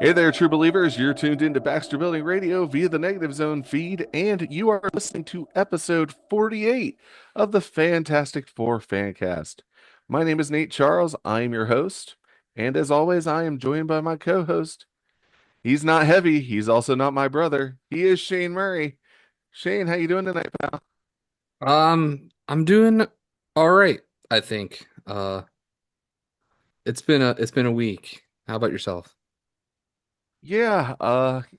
Hey there, true believers. You're tuned into Baxter Building Radio via the Negative Zone feed, and you are listening to episode 48 of the Fantastic Four Fancast. My name is Nate Charles. I am your host, and as always, I am joined by my co-host. He's not heavy. He's also not my brother. He is Shane Murray. Shane, how you doing tonight, pal? I'm doing all right, I think. It's been a week. How about yourself? Yeah,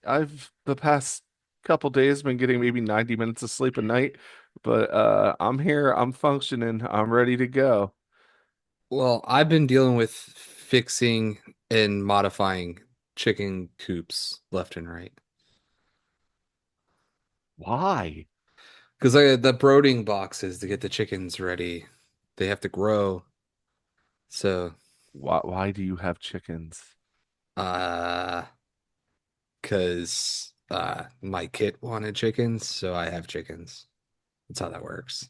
I've the past couple days been getting maybe 90 minutes of sleep a night, but I'm here. I'm functioning. I'm ready to go. Well, I've been dealing with fixing and modifying chicken coops left and right. Why? Because the brooding boxes to get the chickens ready, they have to grow. So, Why do you have chickens? uh, because my kit wanted chickens, so I have chickens. That's how that works.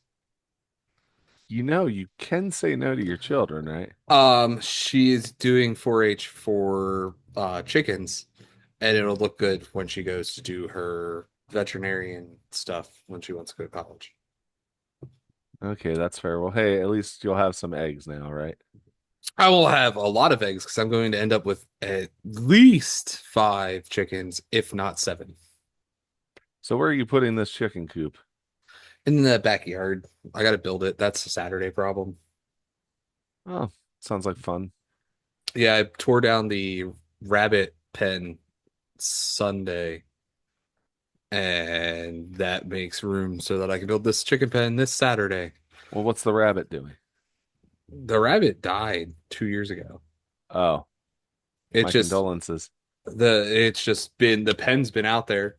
You know, you can say no to your children, right? She is doing 4-H for chickens, and it'll look good when she goes to do her veterinarian stuff when she wants to go to college. Okay, that's fair. Well, hey, at least you'll have some eggs now, right? I will have a lot of eggs because I'm going to end up with at least 5 chickens, if not 7, So where are you putting this chicken coop? in the backyard. I got to build it. That's a Saturday problem. Oh, sounds like fun. Yeah, I tore down the rabbit pen Sunday, and that makes room so that I can build this chicken pen this Saturday. Well, what's the rabbit doing? The rabbit died 2 years ago. Oh, It my just condolences. it's just been the pen's been out there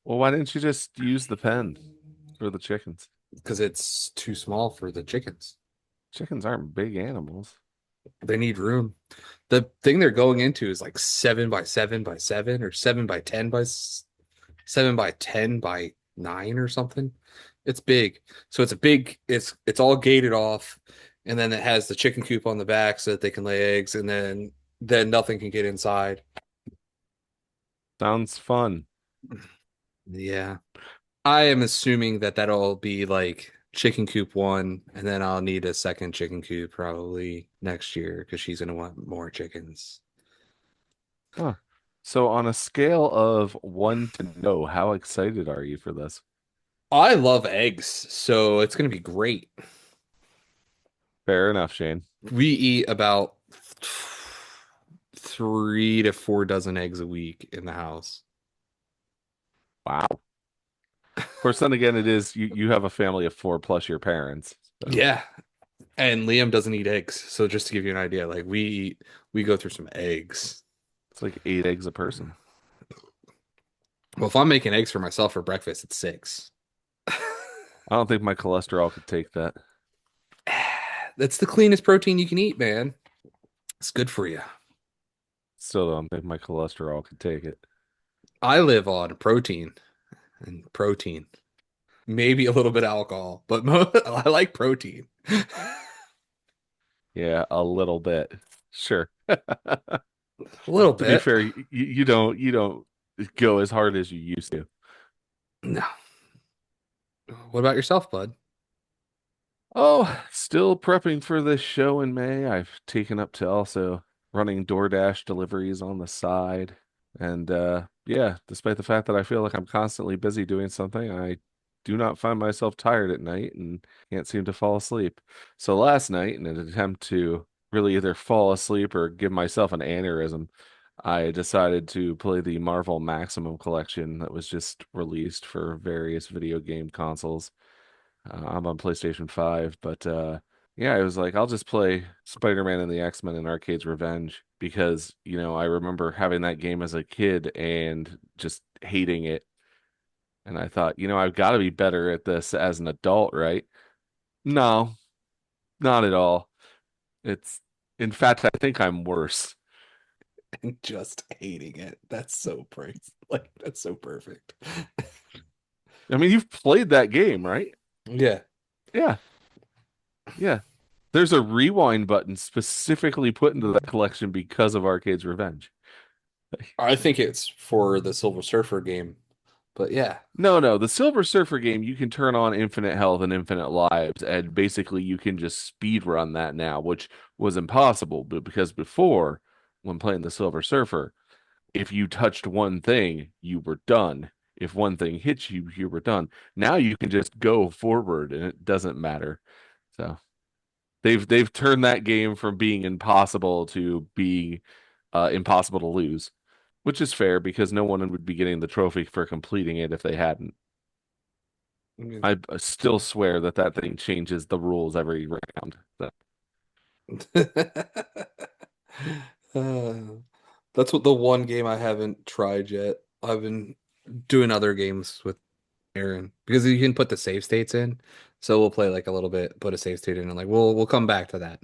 Well, why didn't you just use the pen for the chickens? because it's too small for the chickens. Chickens aren't big animals. They need room. The thing they're going into is like 7 by 7 by 7 or 7 by 10 by 9 or something. It's big. So it's a big it's all gated off, and then it has the chicken coop on the back so that they can lay eggs, and then nothing can get inside. Sounds fun. Yeah. I am assuming that that'll be like chicken coop one, and then I'll need a second chicken coop probably next year because she's gonna want more chickens. Huh. So on a scale of one to no, how excited are you for this? I love eggs, so it's gonna be great. Fair enough, Shane. We eat about 3 to 4 dozen eggs a week in the house. Wow. Of course, then again, it is you have a family of four plus your parents. So Yeah, and Liam doesn't eat eggs, so just to give you an idea, like we go through some eggs. it's like 8 eggs a person. Well, if I'm making eggs for myself for breakfast, it's 6. I don't think my cholesterol could take that. That's the cleanest protein you can eat, man. It's good for you. Still don't think my cholesterol could take it. I live on protein and protein, maybe a little bit of alcohol, but I like protein. Yeah, a little bit. Sure. A little To be bit. fair, you don't go as hard as you used to. No. What about yourself, bud? Oh, still prepping for this show in May. I've taken up to also running DoorDash deliveries on the side. And yeah, despite the fact that I feel like I'm constantly busy doing something, I do not find myself tired at night and can't seem to fall asleep. So last night, in an attempt to really either fall asleep or give myself an aneurysm, I decided to play the Marvel Maximum Collection that was just released for various video game consoles. I'm on PlayStation 5, but yeah, I was like, I'll just play Spider-Man and the X-Men and Arcade's Revenge because, I remember having that game as a kid and just hating it. And I thought, I've got to be better at this as an adult, right? No, not at all. It's, in fact, I think I'm worse. And just hating it. That's so praise. Like that's so perfect. I mean, you've played that game, right? Yeah. Yeah, yeah. There's a rewind button specifically put into that collection because of Arcade's Revenge. I think it's for the Silver Surfer game, but yeah. No, no, the Silver Surfer game, you can turn on infinite health and infinite lives, and basically you can just speed run that now, which was impossible. But because before, when playing the Silver Surfer, if you touched one thing, you were done. If one thing hits you, you were done. Now you can just go forward and it doesn't matter. So they've turned that game from being impossible to being impossible to lose, which is fair because no one would be getting the trophy for completing it if they hadn't. I mean, I still swear that that thing changes the rules every round. So, Uh, that's what the one game I haven't tried yet. I've been doing other games with Aaron because you can put the save states in. So we'll play like a little bit, put a save state in, and like we'll come back to that.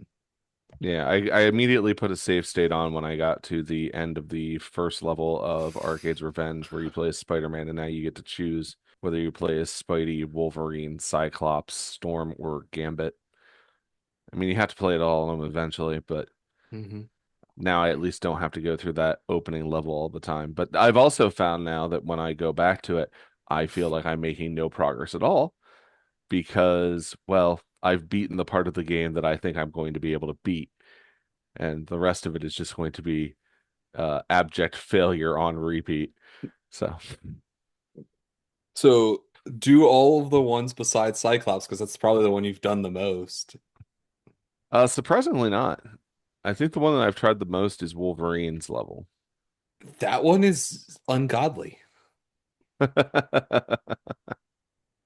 yeah, I immediately put a save state on when I got to the end of the first level of Arcade's Revenge, where you play as Spider-Man, and now you get to choose whether you play as Spidey, Wolverine, Cyclops, Storm, or Gambit. I mean, you have to play it all of them eventually, but Hmm. now I at least don't have to go through that opening level all the time. But I've also found now that when I go back to it, I feel like I'm making no progress at all because, well, I've beaten the part of the game that I think I'm going to be able to beat, and the rest of it is just going to be abject failure on repeat. So, So do all of the ones besides Cyclops because that's probably the one you've done the most. surprisingly not. I think the one that I've tried the most is Wolverine's level. That one is ungodly.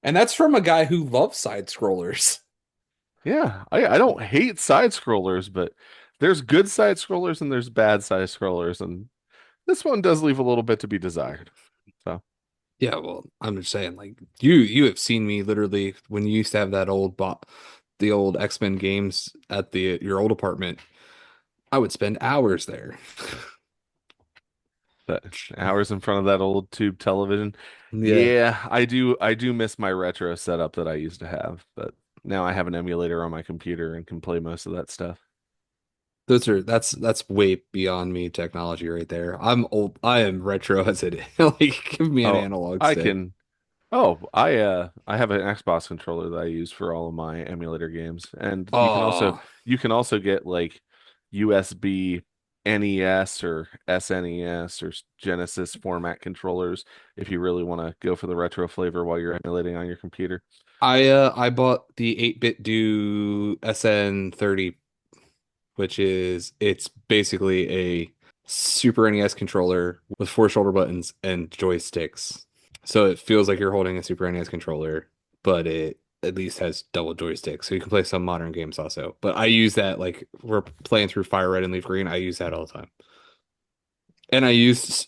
And that's from a guy who loves side scrollers. Yeah, I don't hate side scrollers, but there's good side scrollers and there's bad side scrollers, and this one does leave a little bit to be desired. So, Yeah, well, I'm just saying, like you have seen me literally when you used to have that old bot, the old X-Men games at the your old apartment. I would spend hours there. but hours in front of that old tube television. Yeah, Yeah, I do miss my retro setup that I used to have, but now I have an emulator on my computer and can play most of that stuff. those are that's way beyond me technology right there. I'm old. I am retro as it is. Like, give me an Oh, analog I stick. can I have an Xbox controller that I use for all of my emulator games. And Oh, you can also get like USB NES or SNES or Genesis format controllers if you really want to go for the retro flavor while you're emulating on your computer. I bought the 8-bit do SN30, which is it's basically a Super NES controller with four shoulder buttons and joysticks. So it feels like you're holding a Super NES controller, but it at least has double joysticks. So you can play some modern games also. But I use that like we're playing through Fire Red and Leaf Green. I use that all the time. And I use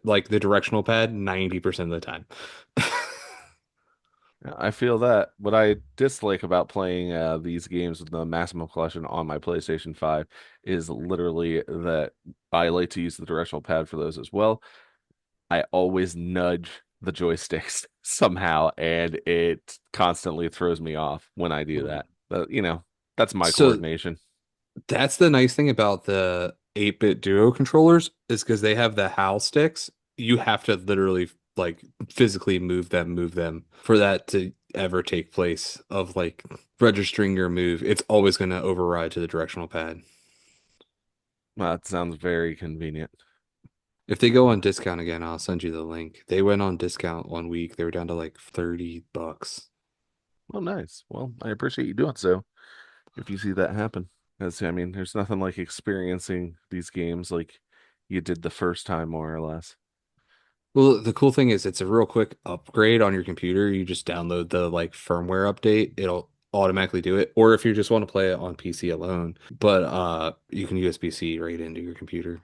like the directional pad 90% of the time. I feel that. What I dislike about playing these games with the Maximum Collection on my PlayStation 5 is literally that I like to use the directional pad for those as well. I always nudge the joysticks somehow, and it constantly throws me off when I do that. But, that's my So coordination. that's the nice thing about the 8-bit Duo controllers is because they have the HAL sticks. You have to literally like physically move them for that to ever take place of like registering your move. It's always going to override to the directional pad. Well, that sounds very convenient. If they go on discount again, I'll send you the link. They went on discount 1 week. They were down to like $30. Well, nice. Well, I appreciate you doing so if you see that happen. Because, I mean, there's nothing like experiencing these games like you did the first time, more or less. Well, the cool thing is it's a real quick upgrade on your computer. You just download the like firmware update. It'll automatically do it. Or if you just want to play it on PC alone, but you can USB-C right into your computer.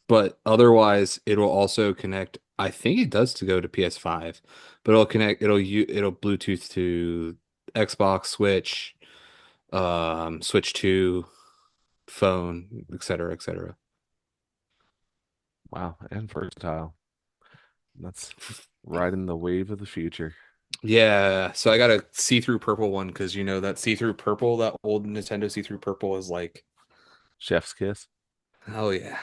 But otherwise, it'll also connect. I think it does to go to PS5, but it'll connect. It'll Bluetooth to Xbox, Switch, Switch 2, phone, etc., etc. Wow, and versatile. That's riding the wave of the future. Yeah, so I got a see-through purple one because you know that see-through purple, that old Nintendo see-through purple is like, Chef's kiss. oh yeah.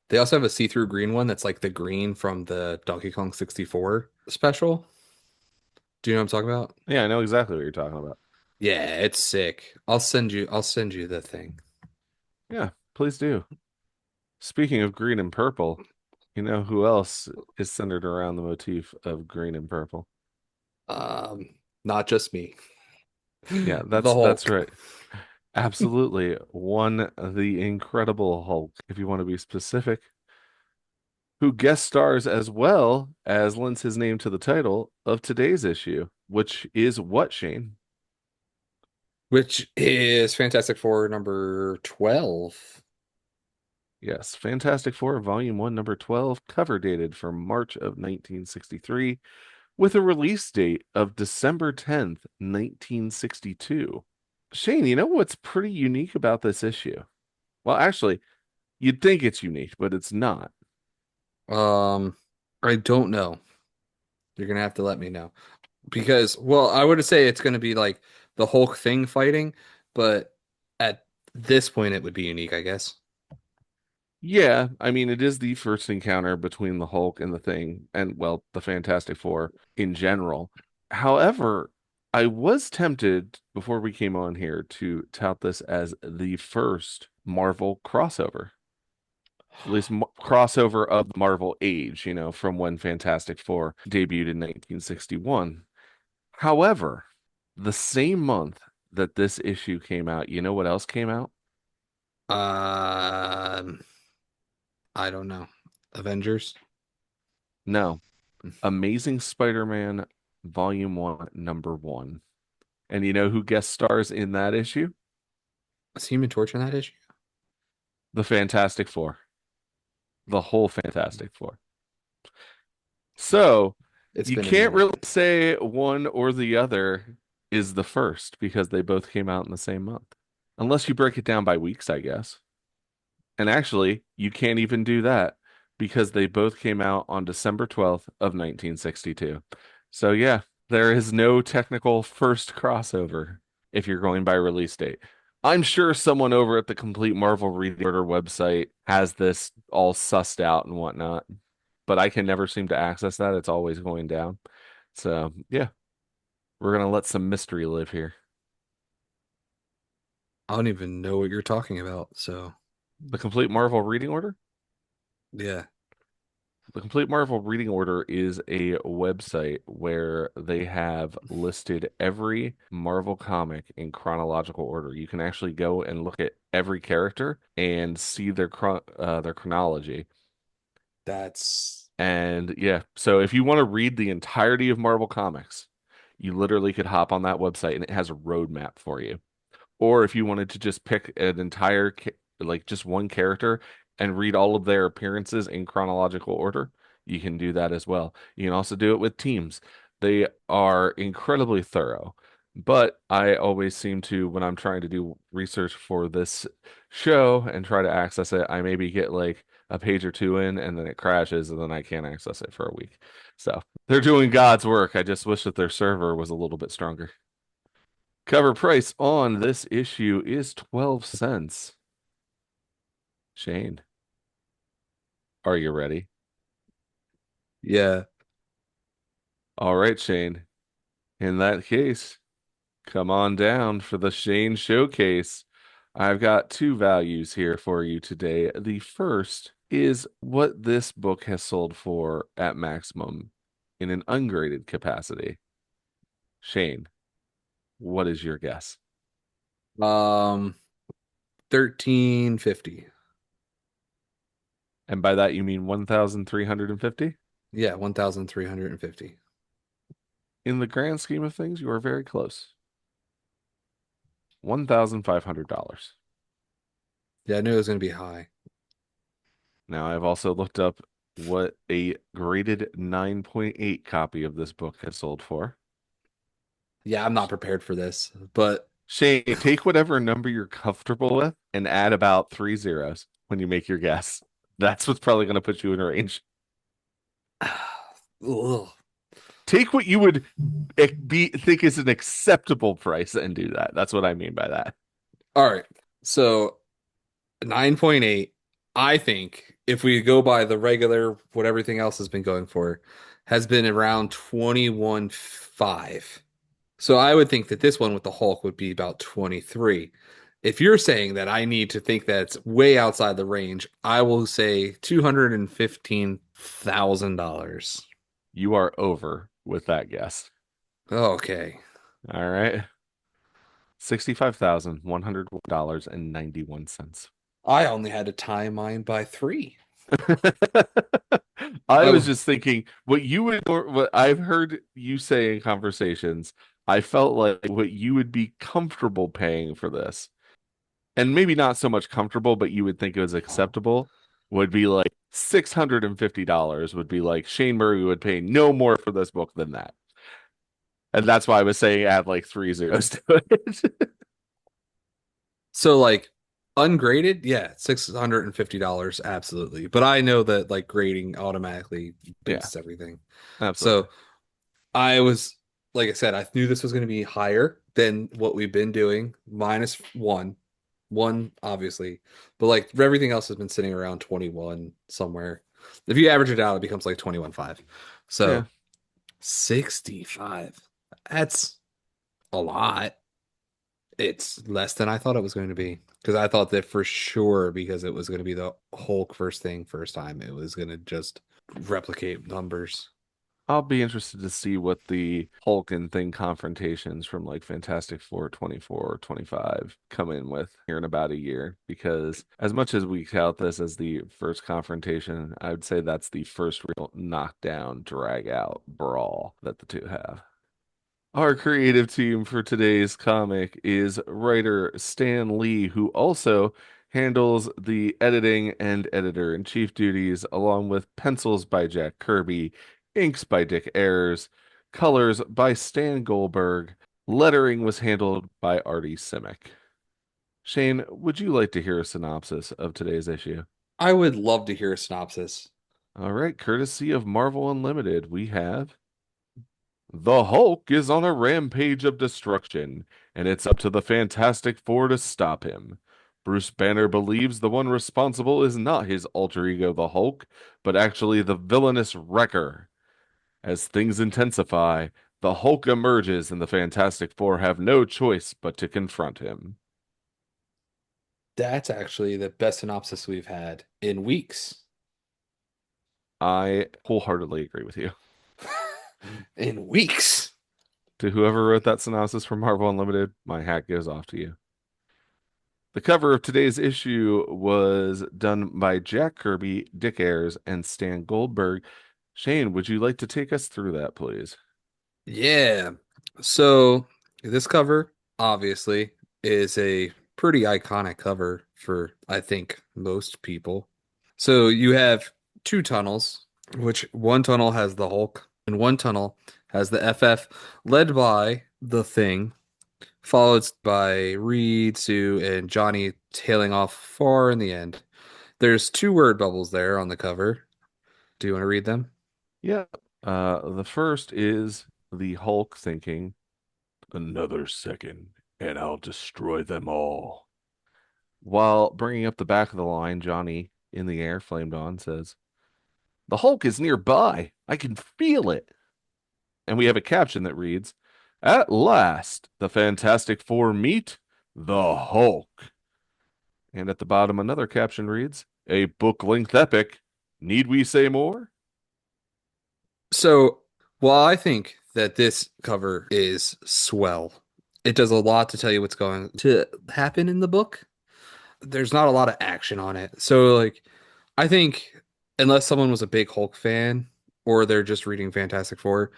They also have a see-through green one that's like the green from the Donkey Kong 64 special. Do you know what I'm talking about? Yeah, I know exactly what you're talking about. Yeah, it's sick. I'll send you the thing. Yeah, please do. Speaking of green and purple, you know who else is centered around the motif of green and purple? Um, Not just me. Yeah, The that's Hulk. right. Absolutely. One, the Incredible Hulk, if you want to be specific, who guest stars as well as lends his name to the title of today's issue, which is what, Shane? Which is Fantastic Four number 12. Yes, Fantastic Four, Volume 1, Number 12, cover dated from March of 1963, with a release date of December 10th, 1962. Shane, you know what's pretty unique about this issue? Well, actually, you'd think it's unique, but it's not. Um, I don't know. You're gonna have to let me know. Because, well, I would say it's gonna be like the Hulk thing fighting, but at this point it would be unique, I guess. Yeah, I mean, it is the first encounter between the Hulk and the Thing, and well, the Fantastic Four in general. However, I was tempted before we came on here to tout this as the first Marvel crossover, at least crossover of the Marvel age, from when Fantastic Four debuted in 1961. However, the same month that this issue came out, you know what else came out? Um, I don't know. Avengers? No, Amazing Spider-Man Volume 1, Number 1. And you know who guest stars in that issue? Is Human Torch in that issue? The Fantastic Four, the whole Fantastic Four. So It's you been a can't minute. really say one or the other is the first because they both came out in the same month. Unless you break it down by weeks, I guess. And actually, you can't even do that because they both came out on December 12th of 1962. So yeah, there is no technical first crossover if you're going by release date. I'm sure someone over at the Complete Marvel Reading Order website has this all sussed out and whatnot, but I can never seem to access that. It's always going down. So yeah, we're gonna let some mystery live here. I don't even know what you're talking about, so The Complete Marvel Reading Order? yeah. The Complete Marvel Reading Order is a website where they have listed every Marvel comic in chronological order. You can actually go and look at every character and see their chronology. That's And yeah, so if you want to read the entirety of Marvel comics, you literally could hop on that website and it has a roadmap for you. Or if you wanted to just pick an entire, like just one character and read all of their appearances in chronological order, you can do that as well. You can also do it with teams. They are incredibly thorough. But I always seem to, when I'm trying to do research for this show and try to access it, I maybe get like a page or two in and then it crashes and then I can't access it for a week. So they're doing God's work. I just wish that their server was a little bit stronger. Cover price on this issue is 12 cents. Shane, are you ready? yeah. All right, Shane. In that case, come on down for the Shane Showcase. I've got two values here for you today. The first is what this book has sold for at maximum in an ungraded capacity. Shane, what is your guess? Um 1350. And by that you mean 1,350? Yeah, 1350. In the grand scheme of things, you are very close. $1,500. Yeah, I knew it was gonna be high. Now, I've also looked up what a graded 9.8 copy of this book has sold for. Yeah, I'm not prepared for this, but Shane, take whatever number you're comfortable with and add about three zeros when you make your guess. That's what's probably going to put you in range. ugh. Take what you would think is an acceptable price and do that. That's what I mean by that. All right. So 9.8, I think if we go by the regular, what everything else has been going for, has been around 21.5. So I would think that this one with the Hulk would be about 23. If you're saying that I need to think that it's way outside the range, I will say $215,000. You are over with that guess. Okay. All right. $65,101.91. I only had to time mine by three. I was Oh, just thinking what you would, or what I've heard you say in conversations. I felt like what you would be comfortable paying for this, and maybe not so much comfortable, but you would think it was acceptable, would be like $650 would be like Shane Murray would pay no more for this book than that. And that's why I was saying add like three zeros to it. so like ungraded, yeah, $650, absolutely. But I know that like grading automatically Yeah, boosts everything. absolutely. So I was, like I said, I knew this was going to be higher than what we've been doing, minus one. One, obviously. But like everything else has been sitting around 21 somewhere. If you average it out, it becomes like 21.5. Yeah. So 65. That's a lot. It's less than I thought it was going to be. Because I thought that for sure, because it was going to be the Hulk first time, it was going to just replicate numbers. I'll be interested to see what the Hulk and Thing confrontations from like Fantastic Four 24 or 25 come in with here in about a year. Because as much as we count this as the first confrontation, I would say that's the first real knockdown, drag out brawl that the two have. Our creative team for today's comic is writer Stan Lee, who also handles the editing and editor-in-chief duties, along with pencils by Jack Kirby, inks by Dick Ayers, colors by Stan Goldberg. Lettering was handled by Artie Simic. Shane, would you like to hear a synopsis of today's issue? I would love to hear a synopsis. All right, courtesy of Marvel Unlimited, we have The Hulk is on a rampage of destruction, and it's up to the Fantastic Four to stop him. Bruce Banner believes the one responsible is not his alter ego, the Hulk, but actually the villainous Wrecker. As things intensify, the Hulk emerges, and the Fantastic Four have no choice but to confront him. That's actually the best synopsis we've had in weeks. I wholeheartedly agree with you. In weeks. To whoever wrote that synopsis for Marvel Unlimited, my hat goes off to you. The cover of today's issue was done by Jack Kirby, Dick Ayers, and Stan Goldberg. Shane, would you like to take us through that, please? Yeah. So this cover, obviously, is a pretty iconic cover for, I think, most people. So you have two tunnels, which one tunnel has the Hulk and one tunnel has the FF, led by the Thing, followed by Reed, Sue, and Johnny tailing off far in the end. There's two word bubbles there on the cover. Do you want to read them? Yeah. The first is the Hulk thinking, another second, and I'll destroy them all. While bringing up the back of the line, Johnny, in the air, flamed on, says, the Hulk is nearby. I can feel it. And we have a caption that reads, at last, the Fantastic Four meet the Hulk. And at the bottom, another caption reads, a book length epic. Need we say more? So, while I think that this cover is swell, it does a lot to tell you what's going to happen in the book. There's not a lot of action on it. So, like, I think unless someone was a big Hulk fan or they're just reading Fantastic Four,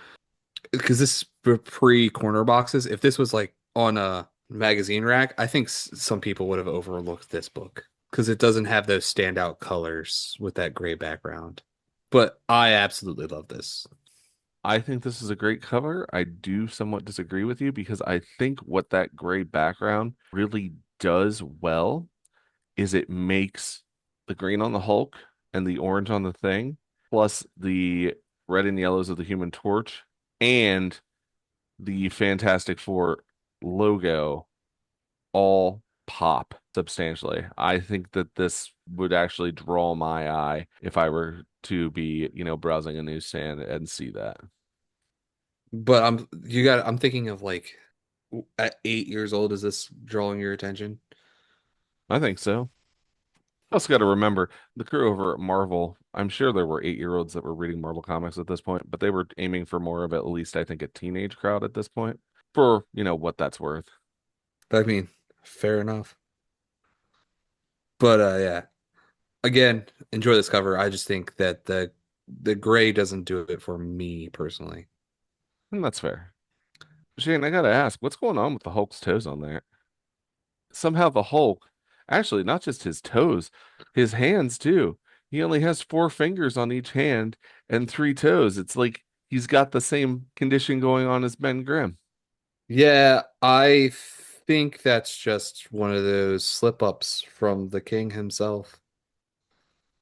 because this pre-corner boxes, if this was like on a magazine rack, I think some people would have overlooked this book because it doesn't have those standout colors with that gray background. But I absolutely love this. I think this is a great cover. I do somewhat disagree with you because I think what that gray background really does well is it makes the green on the Hulk and the orange on the Thing, plus the red and yellows of the Human Torch and the Fantastic Four logo all pop substantially. I think that this would actually draw my eye if I were to be, browsing a newsstand and see that. But I'm thinking of like at 8 years old, is this drawing your attention? I think so. Also got to remember the crew over at Marvel. I'm sure there were 8-year-olds that were reading Marvel comics at this point, but they were aiming for more of at least, I think, a teenage crowd at this point, for, what that's worth. I mean, fair enough. But yeah. Again, enjoy this cover. I just think that the gray doesn't do it for me personally. And that's fair. Shane, I gotta ask, what's going on with the Hulk's toes on there? Somehow the Hulk, actually, not just his toes, his hands too. He only has 4 fingers on each hand and 3 toes. It's like he's got the same condition going on as Ben Grimm. Yeah, I think that's just one of those slip-ups from the king himself.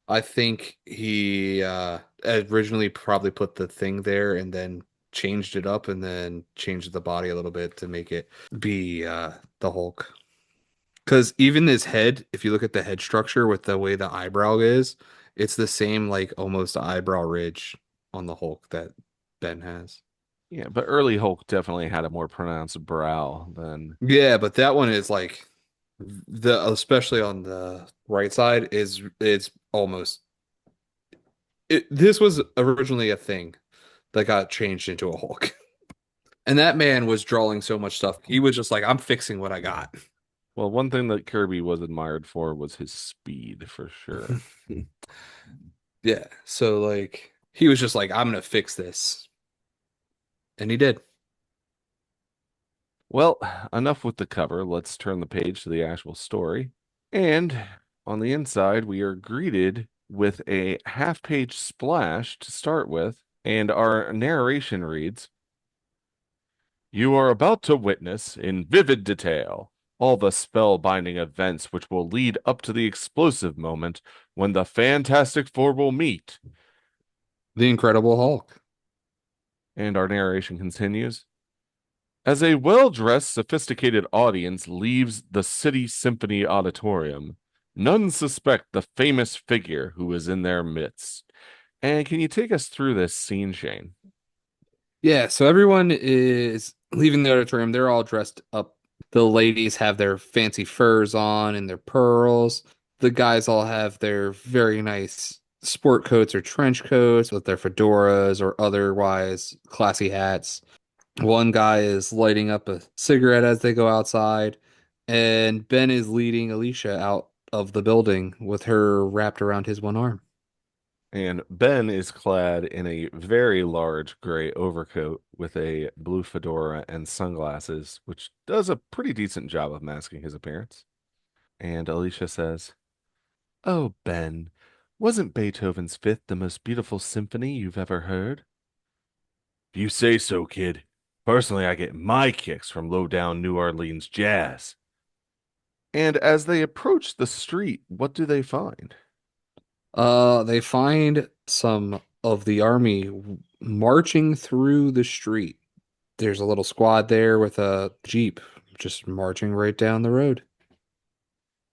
I think he originally probably put the thing there and then changed it up and then changed the body a little bit to make it be the Hulk. Because even his head, if you look at the head structure with the way the eyebrow is, it's the same like almost eyebrow ridge on the Hulk that Ben has. Yeah, but early Hulk definitely had a more pronounced brow than. Yeah, but that one is like the especially on the right side is it's almost this was originally a thing that got changed into a Hulk. And that man was drawing so much stuff. He was just like, I'm fixing what I got. Well, one thing that Kirby was admired for was his speed, for sure. Yeah. So like he was just like, I'm gonna fix this. And he did. Well, enough with the cover. Let's turn the page to the actual story. And on the inside, we are greeted with a half-page splash to start with, and our narration reads, "You are about to witness, in vivid detail, all the spellbinding events which will lead up to the explosive moment when the Fantastic Four will meet." The Incredible Hulk. And our narration continues. As a well-dressed, sophisticated audience leaves the City Symphony Auditorium, none suspect the famous figure who is in their midst. And can you take us through this scene, Shane? Yeah, so everyone is leaving the auditorium. They're all dressed up. The ladies have their fancy furs on and their pearls. The guys all have their very nice sport coats or trench coats with their fedoras or otherwise classy hats. One guy is lighting up a cigarette as they go outside, and Ben is leading Alicia out of the building with her wrapped around his one arm. And Ben is clad in a very large gray overcoat with a blue fedora and sunglasses, which does a pretty decent job of masking his appearance. And Alicia says, "Oh, Ben, wasn't Beethoven's Fifth the most beautiful symphony you've ever heard?" "If you say so, kid. Personally, I get my kicks from low-down New Orleans jazz." And as they approach the street, what do they find? They find some of the army marching through the street. There's a little squad there with a jeep just marching right down the road.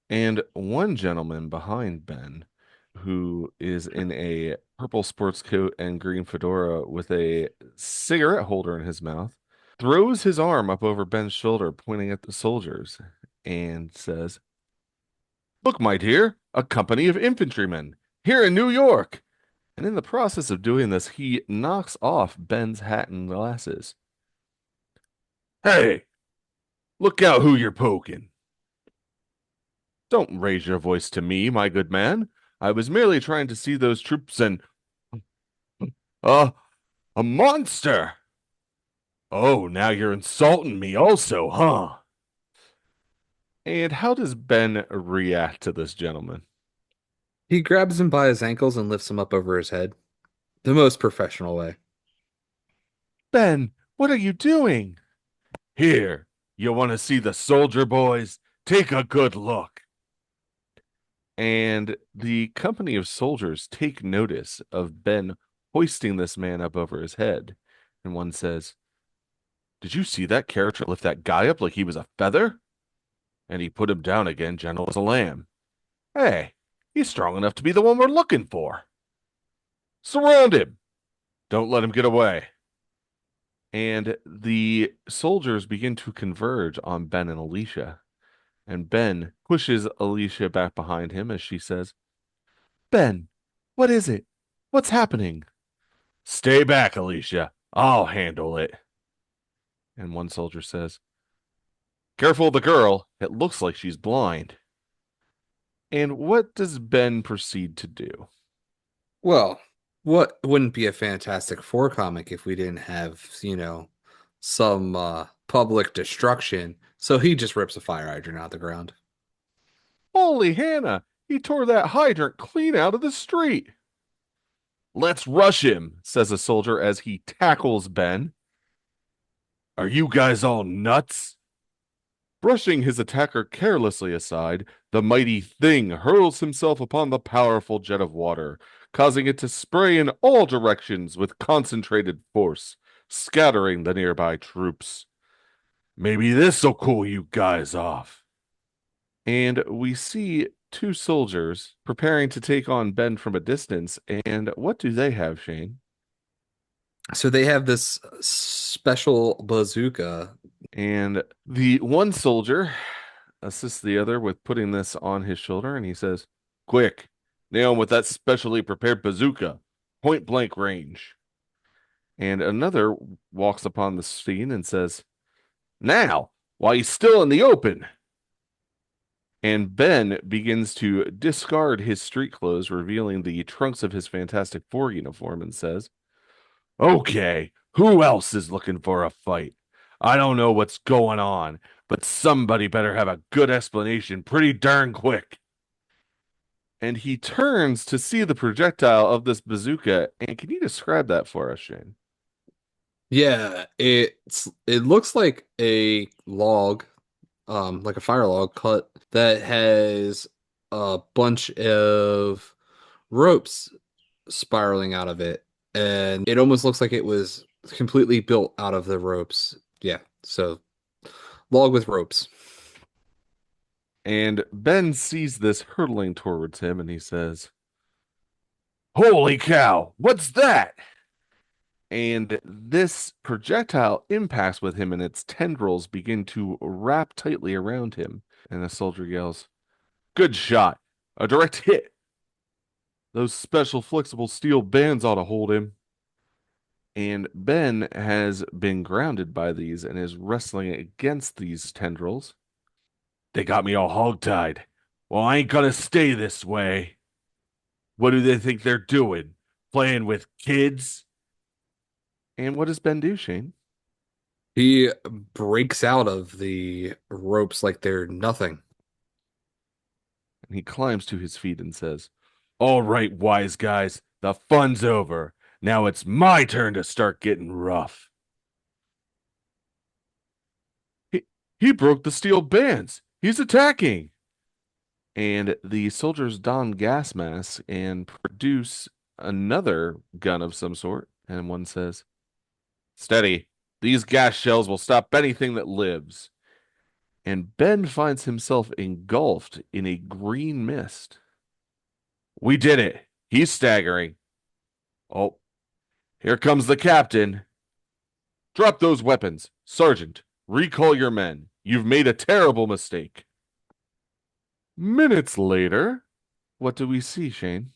And one gentleman behind Ben, who is in a purple sports coat and green fedora with a cigarette holder in his mouth, throws his arm up over Ben's shoulder, pointing at the soldiers, and says, "Look, my dear, a company of infantrymen here in New York." And in the process of doing this, he knocks off Ben's hat and glasses. "Hey, look out who you're poking." "Don't raise your voice to me, my good man. I was merely trying to see those troops and uh, a monster." "Oh, now you're insulting me also, huh?" And how does Ben react to this gentleman? He grabs him by his ankles and lifts him up over his head. The most professional way. "Ben, what are you doing?" "Here, you want to see the soldier boys? Take a good look." And the company of soldiers take notice of Ben hoisting this man up over his head. And one says, "Did you see that character lift that guy up like he was a feather?" and he put him down again, gentle as a lamb. Hey, he's strong enough to be the one we're looking for. Surround him! Don't let him get away. And the soldiers begin to converge on Ben and Alicia. And Ben pushes Alicia back behind him as she says, Ben, what is it? What's happening? Stay back, Alicia. I'll handle it. And one soldier says, Careful of the girl. It looks like she's blind. And what does Ben proceed to do? Well, what wouldn't be a Fantastic Four comic if we didn't have, some public destruction? So he just rips a fire hydrant out of the ground. Holy Hannah! He tore that hydrant clean out of the street. Let's rush him, says a soldier as he tackles Ben. Are you guys all nuts? Brushing his attacker carelessly aside, the mighty thing hurls himself upon the powerful jet of water, causing it to spray in all directions with concentrated force, scattering the nearby troops. Maybe this'll cool you guys off. And we see two soldiers preparing to take on Ben from a distance. And what do they have, Shane? So they have this special bazooka. And the one soldier assists the other with putting this on his shoulder, and he says, Quick, nail him with that specially prepared bazooka, point blank range. And another walks upon the scene and says, Now, while he's still in the open. And Ben begins to discard his street clothes, revealing the trunks of his Fantastic Four uniform, and says, Okay, who else is looking for a fight? I don't know what's going on, but somebody better have a good explanation pretty darn quick. And he turns to see the projectile of this bazooka. And can you describe that for us, Shane? Yeah, it looks like a log, like a fire log cut that has a bunch of ropes spiraling out of it, and it almost looks like it was completely built out of the ropes. Yeah, so log with ropes. And Ben sees this hurtling towards him and he says, Holy cow, what's that? And this projectile impacts with him, and its tendrils begin to wrap tightly around him. And the soldier yells, Good shot. A direct hit. Those special flexible steel bands ought to hold him. And Ben has been grounded by these and is wrestling against these tendrils. They got me all hogtied. Well, I ain't gonna stay this way. What do they think they're doing? Playing with kids? And what does Ben do, Shane? He breaks out of the ropes like they're nothing. And he climbs to his feet and says, All right, wise guys, the fun's over. Now it's my turn to start getting rough. He, he broke the steel bands. He's attacking. And the soldiers don gas masks and produce another gun of some sort. And one says, Steady. These gas shells will stop anything that lives. And Ben finds himself engulfed in a green mist. We did it. He's staggering. Oh, here comes the captain. Drop those weapons. Sergeant, recall your men. You've made a terrible mistake. Minutes later, what do we see, Shane?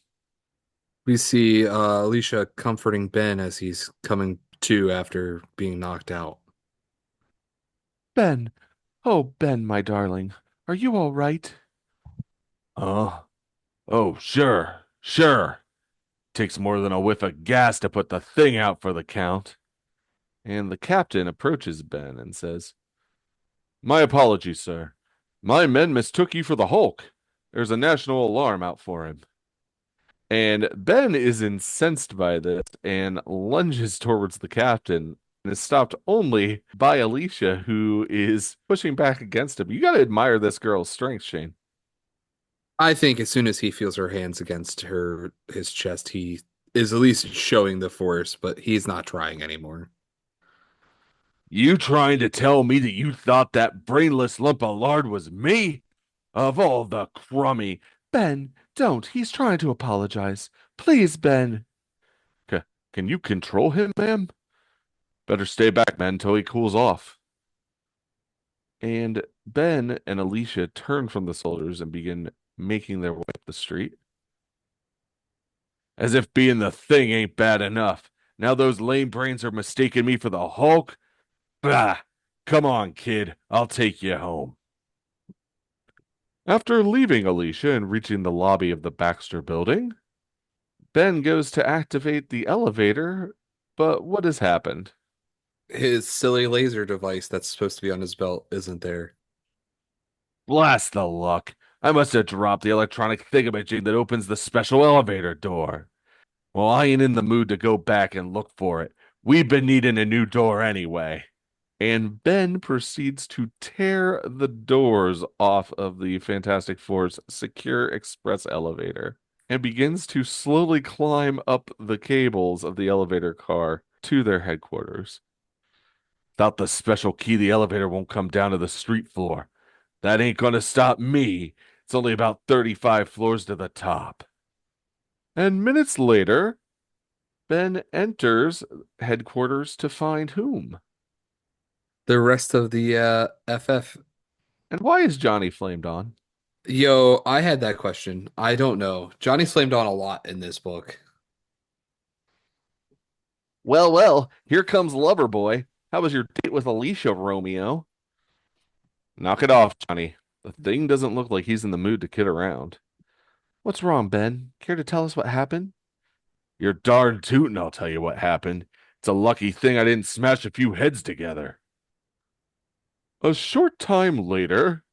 We see Alicia comforting Ben as he's coming to after being knocked out. Ben. Oh, Ben, my darling. Are you all right? Huh? Oh, sure, sure. Takes more than a whiff of gas to put the thing out for the count. And the captain approaches Ben and says, My apologies, sir. My men mistook you for the Hulk. There's a national alarm out for him. And Ben is incensed by this and lunges towards the captain and is stopped only by Alicia, who is pushing back against him. You got to admire this girl's strength, Shane. I think as soon as he feels her hands against his chest, he is at least showing the force, but he's not trying anymore. You trying to tell me that you thought that brainless lump of lard was me? Of all the crummy. Ben, don't. He's trying to apologize. Please, Ben. C can you control him, ma'am? Better stay back, man, until he cools off. And Ben and Alicia turn from the soldiers and begin making their way up the street. As if being the thing ain't bad enough. Now those lame brains are mistaking me for the Hulk? Bah! Come on, kid. I'll take you home. After leaving Alicia and reaching the lobby of the Baxter building, Ben goes to activate the elevator, but what has happened? His silly laser device that's supposed to be on his belt isn't there. Blast the luck. I must have dropped the electronic thingamajig that opens the special elevator door. Well, I ain't in the mood to go back and look for it. We've been needing a new door anyway. And Ben proceeds to tear the doors off of the Fantastic Four's secure express elevator and begins to slowly climb up the cables of the elevator car to their headquarters. Without the special key, the elevator won't come down to the street floor. That ain't gonna stop me. It's only about 35 floors to the top. And minutes later, Ben enters headquarters to find whom? The rest of the FF. And why is Johnny flamed on? Yo, I had that question. I don't know. Johnny slammed on a lot in this book. Well, well, here comes Loverboy. How was your date with Alicia, Romeo? Knock it off, Johnny. The thing doesn't look like he's in the mood to kid around. What's wrong, Ben? Care to tell us what happened? You're darn tootin', I'll tell you what happened. It's a lucky thing I didn't smash a few heads together. A short time later,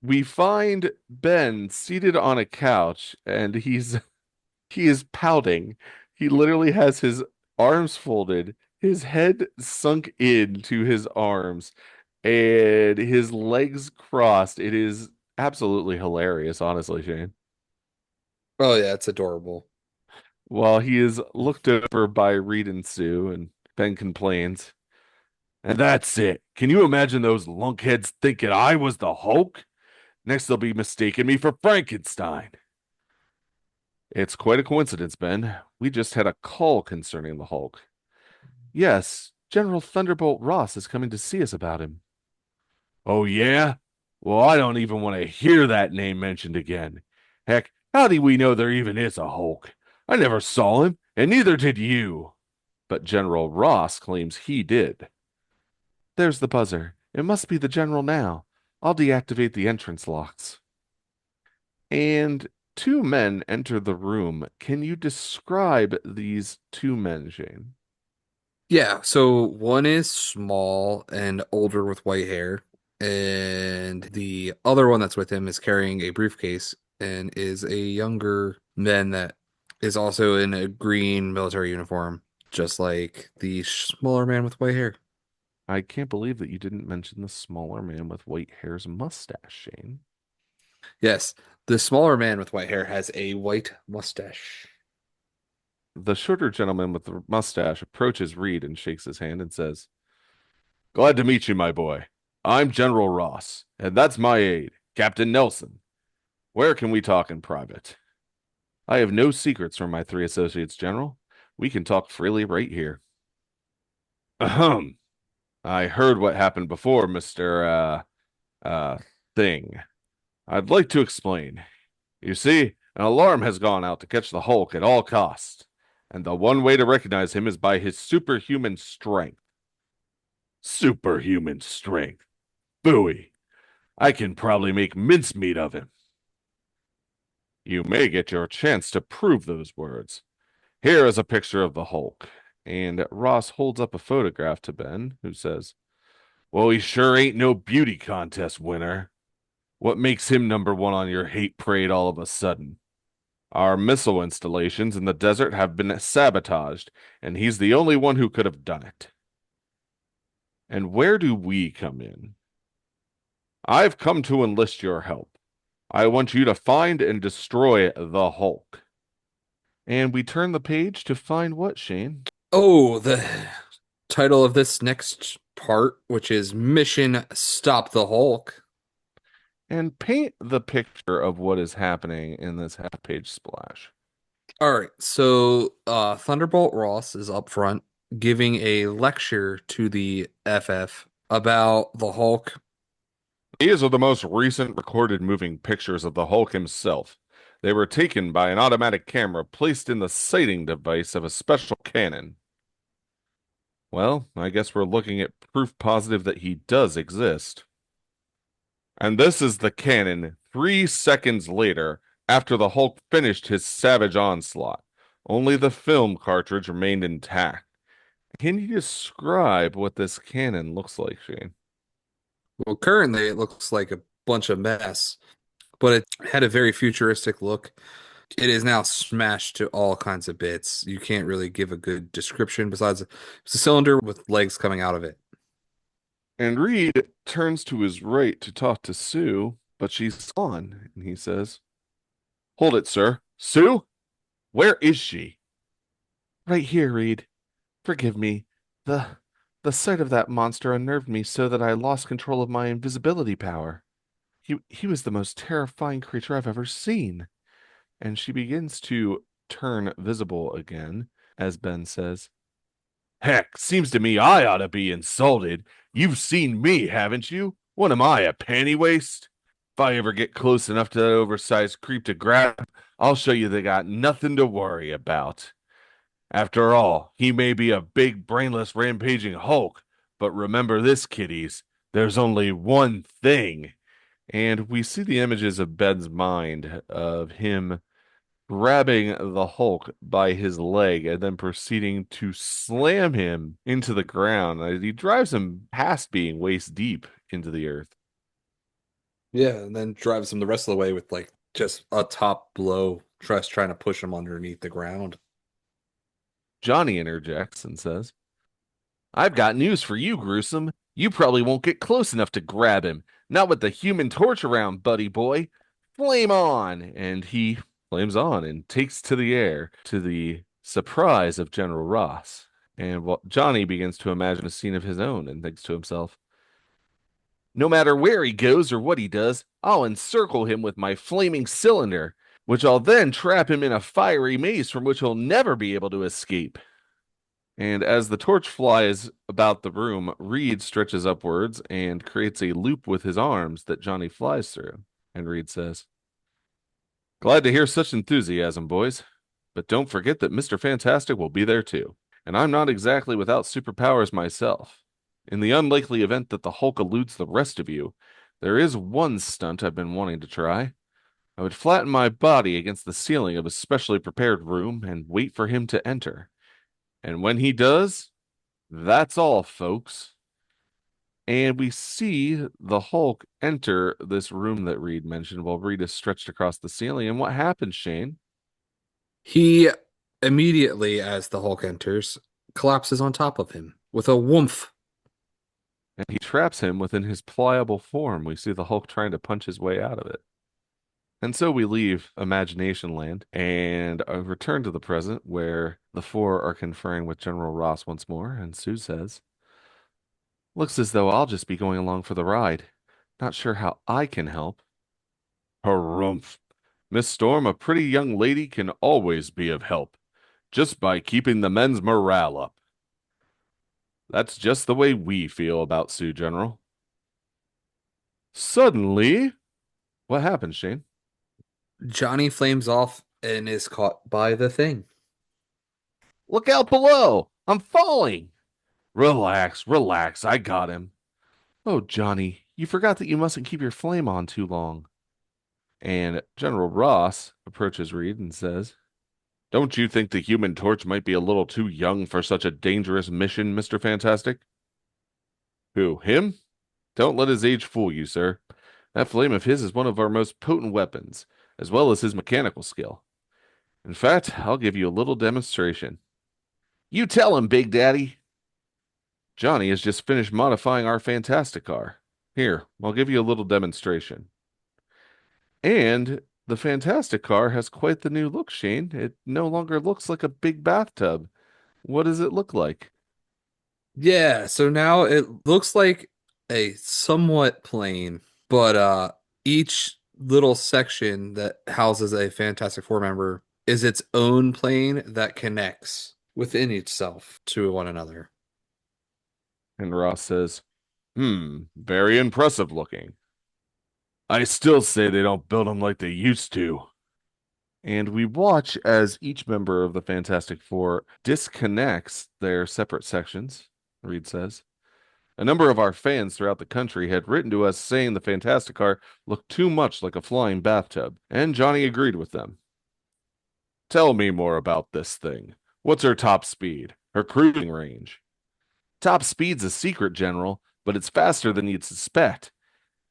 we find Ben seated on a couch and he is pouting. He literally has his arms folded, his head sunk into his arms, and his legs crossed. It is absolutely hilarious, honestly, Shane. Oh yeah, it's adorable. While he is looked over by Reed and Sue, and Ben complains, and that's it. Can you imagine those lunkheads thinking I was the Hulk? Next, they'll be mistaking me for Frankenstein. It's quite a coincidence, Ben. We just had a call concerning the Hulk. Yes, General Thunderbolt Ross is coming to see us about him. Oh, yeah? Well, I don't even want to hear that name mentioned again. Heck, how do we know there even is a Hulk? I never saw him, and neither did you. But General Ross claims he did. There's the buzzer. It must be the General now. I'll deactivate the entrance locks. And two men enter the room. Can you describe these two men, Shane? Yeah, so one is small and older with white hair, and the other one that's with him is carrying a briefcase and is a younger man that is also in a green military uniform, just like the smaller man with white hair. I can't believe that you didn't mention the smaller man with white hair's mustache, Shane. Yes, the smaller man with white hair has a white mustache. The shorter gentleman with the mustache approaches Reed and shakes his hand and says, Glad to meet you, my boy. I'm General Ross, and that's my aide, Captain Nelson. Where can we talk in private? I have no secrets from my three associates, General. We can talk freely right here. Ahem. I heard what happened before, Mr. Thing. I'd like to explain. You see, an alarm has gone out to catch the Hulk at all costs, and the one way to recognize him is by his superhuman strength. Superhuman strength. Booey. I can probably make mincemeat of him. You may get your chance to prove those words. Here is a picture of the Hulk. And Ross holds up a photograph to Ben, who says, Well, he sure ain't no beauty contest winner. What makes him number one on your hate parade all of a sudden? Our missile installations in the desert have been sabotaged, and he's the only one who could have done it. And where do we come in? I've come to enlist your help. I want you to find and destroy the Hulk. And we turn the page to find what, Shane? Oh, the title of this next part, which is Mission Stop the Hulk. And paint the picture of what is happening in this half-page splash. All right, so Thunderbolt Ross is up front giving a lecture to the FF about the Hulk. These are the most recent recorded moving pictures of the Hulk himself. They were taken by an automatic camera placed in the sighting device of a special cannon. Well, I guess we're looking at proof positive that he does exist. And this is the cannon 3 seconds later, after the Hulk finished his savage onslaught. Only the film cartridge remained intact. Can you describe what this cannon looks like, Shane? Well, currently it looks like a bunch of mess, but it had a very futuristic look. It is now smashed to all kinds of bits. You can't really give a good description besides it's a cylinder with legs coming out of it. And Reed turns to his right to talk to Sue, but she's gone, and he says, "Hold it, sir. Sue? Where is she?" "Right here, Reed. Forgive me. The the sight of that monster unnerved me so that I lost control of my invisibility power. He was the most terrifying creature I've ever seen." And she begins to turn visible again, as Ben says, "Heck, seems to me I ought to be insulted. You've seen me, haven't you? What am I, a panty waste? If I ever get close enough to that oversized creep to grab, I'll show you they got nothing to worry about. After all, he may be a big, brainless, rampaging Hulk, but remember this, kiddies. There's only one thing." And we see the images of Ben's mind of him grabbing the Hulk by his leg and then proceeding to slam him into the ground. He drives him past being waist deep into the earth. Yeah, and then drives him the rest of the way with like just a top blow, just trying to push him underneath the ground. Johnny interjects and says, "I've got news for you, Gruesome. You probably won't get close enough to grab him. Not with the Human Torch around, buddy boy. Flame on!" And he flames on and takes to the air to the surprise of General Ross. And Johnny begins to imagine a scene of his own and thinks to himself, "No matter where he goes or what he does, I'll encircle him with my flaming cylinder, which I'll then trap him in a fiery maze from which he'll never be able to escape." And as the torch flies about the room, Reed stretches upwards and creates a loop with his arms that Johnny flies through. And Reed says, "Glad to hear such enthusiasm, boys. But don't forget that Mr. Fantastic will be there too. And I'm not exactly without superpowers myself. In the unlikely event that the Hulk eludes the rest of you, there is one stunt I've been wanting to try. I would flatten my body against the ceiling of a specially prepared room and wait for him to enter. And when he does, that's all, folks." And we see the Hulk enter this room that Reed mentioned while Reed is stretched across the ceiling. And what happens, Shane? He immediately, as the Hulk enters, collapses on top of him with a whoomph. And he traps him within his pliable form. We see the Hulk trying to punch his way out of it. And so we leave Imagination Land and return to the present where the four are conferring with General Ross once more. And Sue says, "Looks as though I'll just be going along for the ride. Not sure how I can help." "Harumph. Miss Storm, a pretty young lady can always be of help, just by keeping the men's morale up. That's just the way we feel about Sue, General." Suddenly, what happens, Shane? Johnny flames off and is caught by the thing. "Look out below! I'm falling!" "Relax, relax, I got him." "Oh, Johnny, you forgot that you mustn't keep your flame on too long." And General Ross approaches Reed and says, "Don't you think the Human Torch might be a little too young for such a dangerous mission, Mr. Fantastic?" "Who, him? Don't let his age fool you, sir. That flame of his is one of our most potent weapons, as well as his mechanical skill. In fact, I'll give you a little demonstration." "You tell him, Big Daddy." "Johnny has just finished modifying our Fantastic car. Here, I'll give you a little demonstration." And the Fantastic car has quite the new look, Shane. It no longer looks like a big bathtub. What does it look like? Yeah, so now it looks like a somewhat plane, but each little section that houses a Fantastic Four member is its own plane that connects within itself to one another. And Ross says, very impressive looking. I still say they don't build them like they used to. And we watch as each member of the Fantastic Four disconnects their separate sections, Reed says. A number of our fans throughout the country had written to us saying the Fantastic Car looked too much like a flying bathtub, and Johnny agreed with them. Tell me more about this thing. What's her top speed? Her cruising range? Top speed's a secret, General, but it's faster than you'd suspect.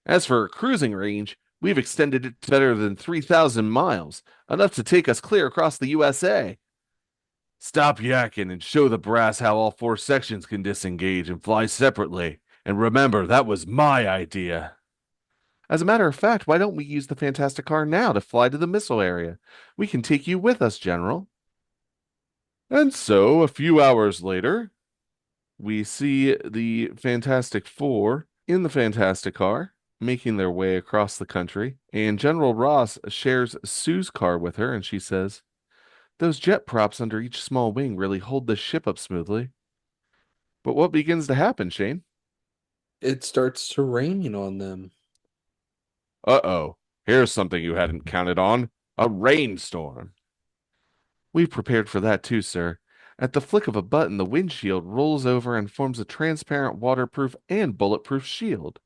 As for her cruising range, we've extended it to better than 3,000 miles, enough to take us clear across the USA. Stop yakking and show the brass how all four sections can disengage and fly separately. And remember, that was my idea. As a matter of fact, why don't we use the Fantastic Car now to fly to the missile area? We can take you with us, General. And so, a few hours later, we see the Fantastic Four in the Fantastic Car making their way across the country, and General Ross shares Sue's car with her, and she says, "Those jet props under each small wing really hold the ship up smoothly." But what begins to happen, Shane? It starts to rain on them. Uh-oh. Here's something you hadn't counted on. A rainstorm. We've prepared for that too, sir. At the flick of a button, the windshield rolls over and forms a transparent, waterproof, and bulletproof shield.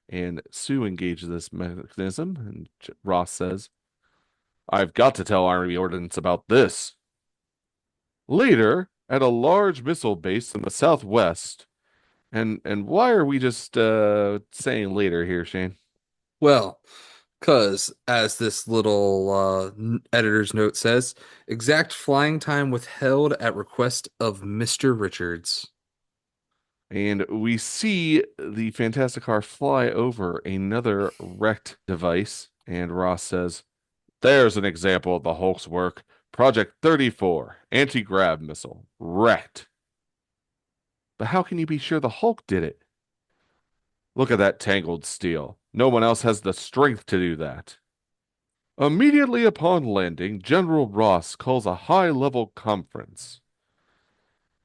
And Sue engages this mechanism, and Ross says, I've got to tell Army Ordnance about this. Later, at a large missile base in the southwest, and why are we just saying later here, Shane? Well, because as this little editor's note says, exact flying time withheld at request of Mr. Richards. And we see the Fantastic Car fly over another wrecked device, and Ross says, There's an example of the Hulk's work. Project 34, anti-grav missile, wrecked. But how can you be sure the Hulk did it? Look at that tangled steel. No one else has the strength to do that. Immediately upon landing, General Ross calls a high-level conference.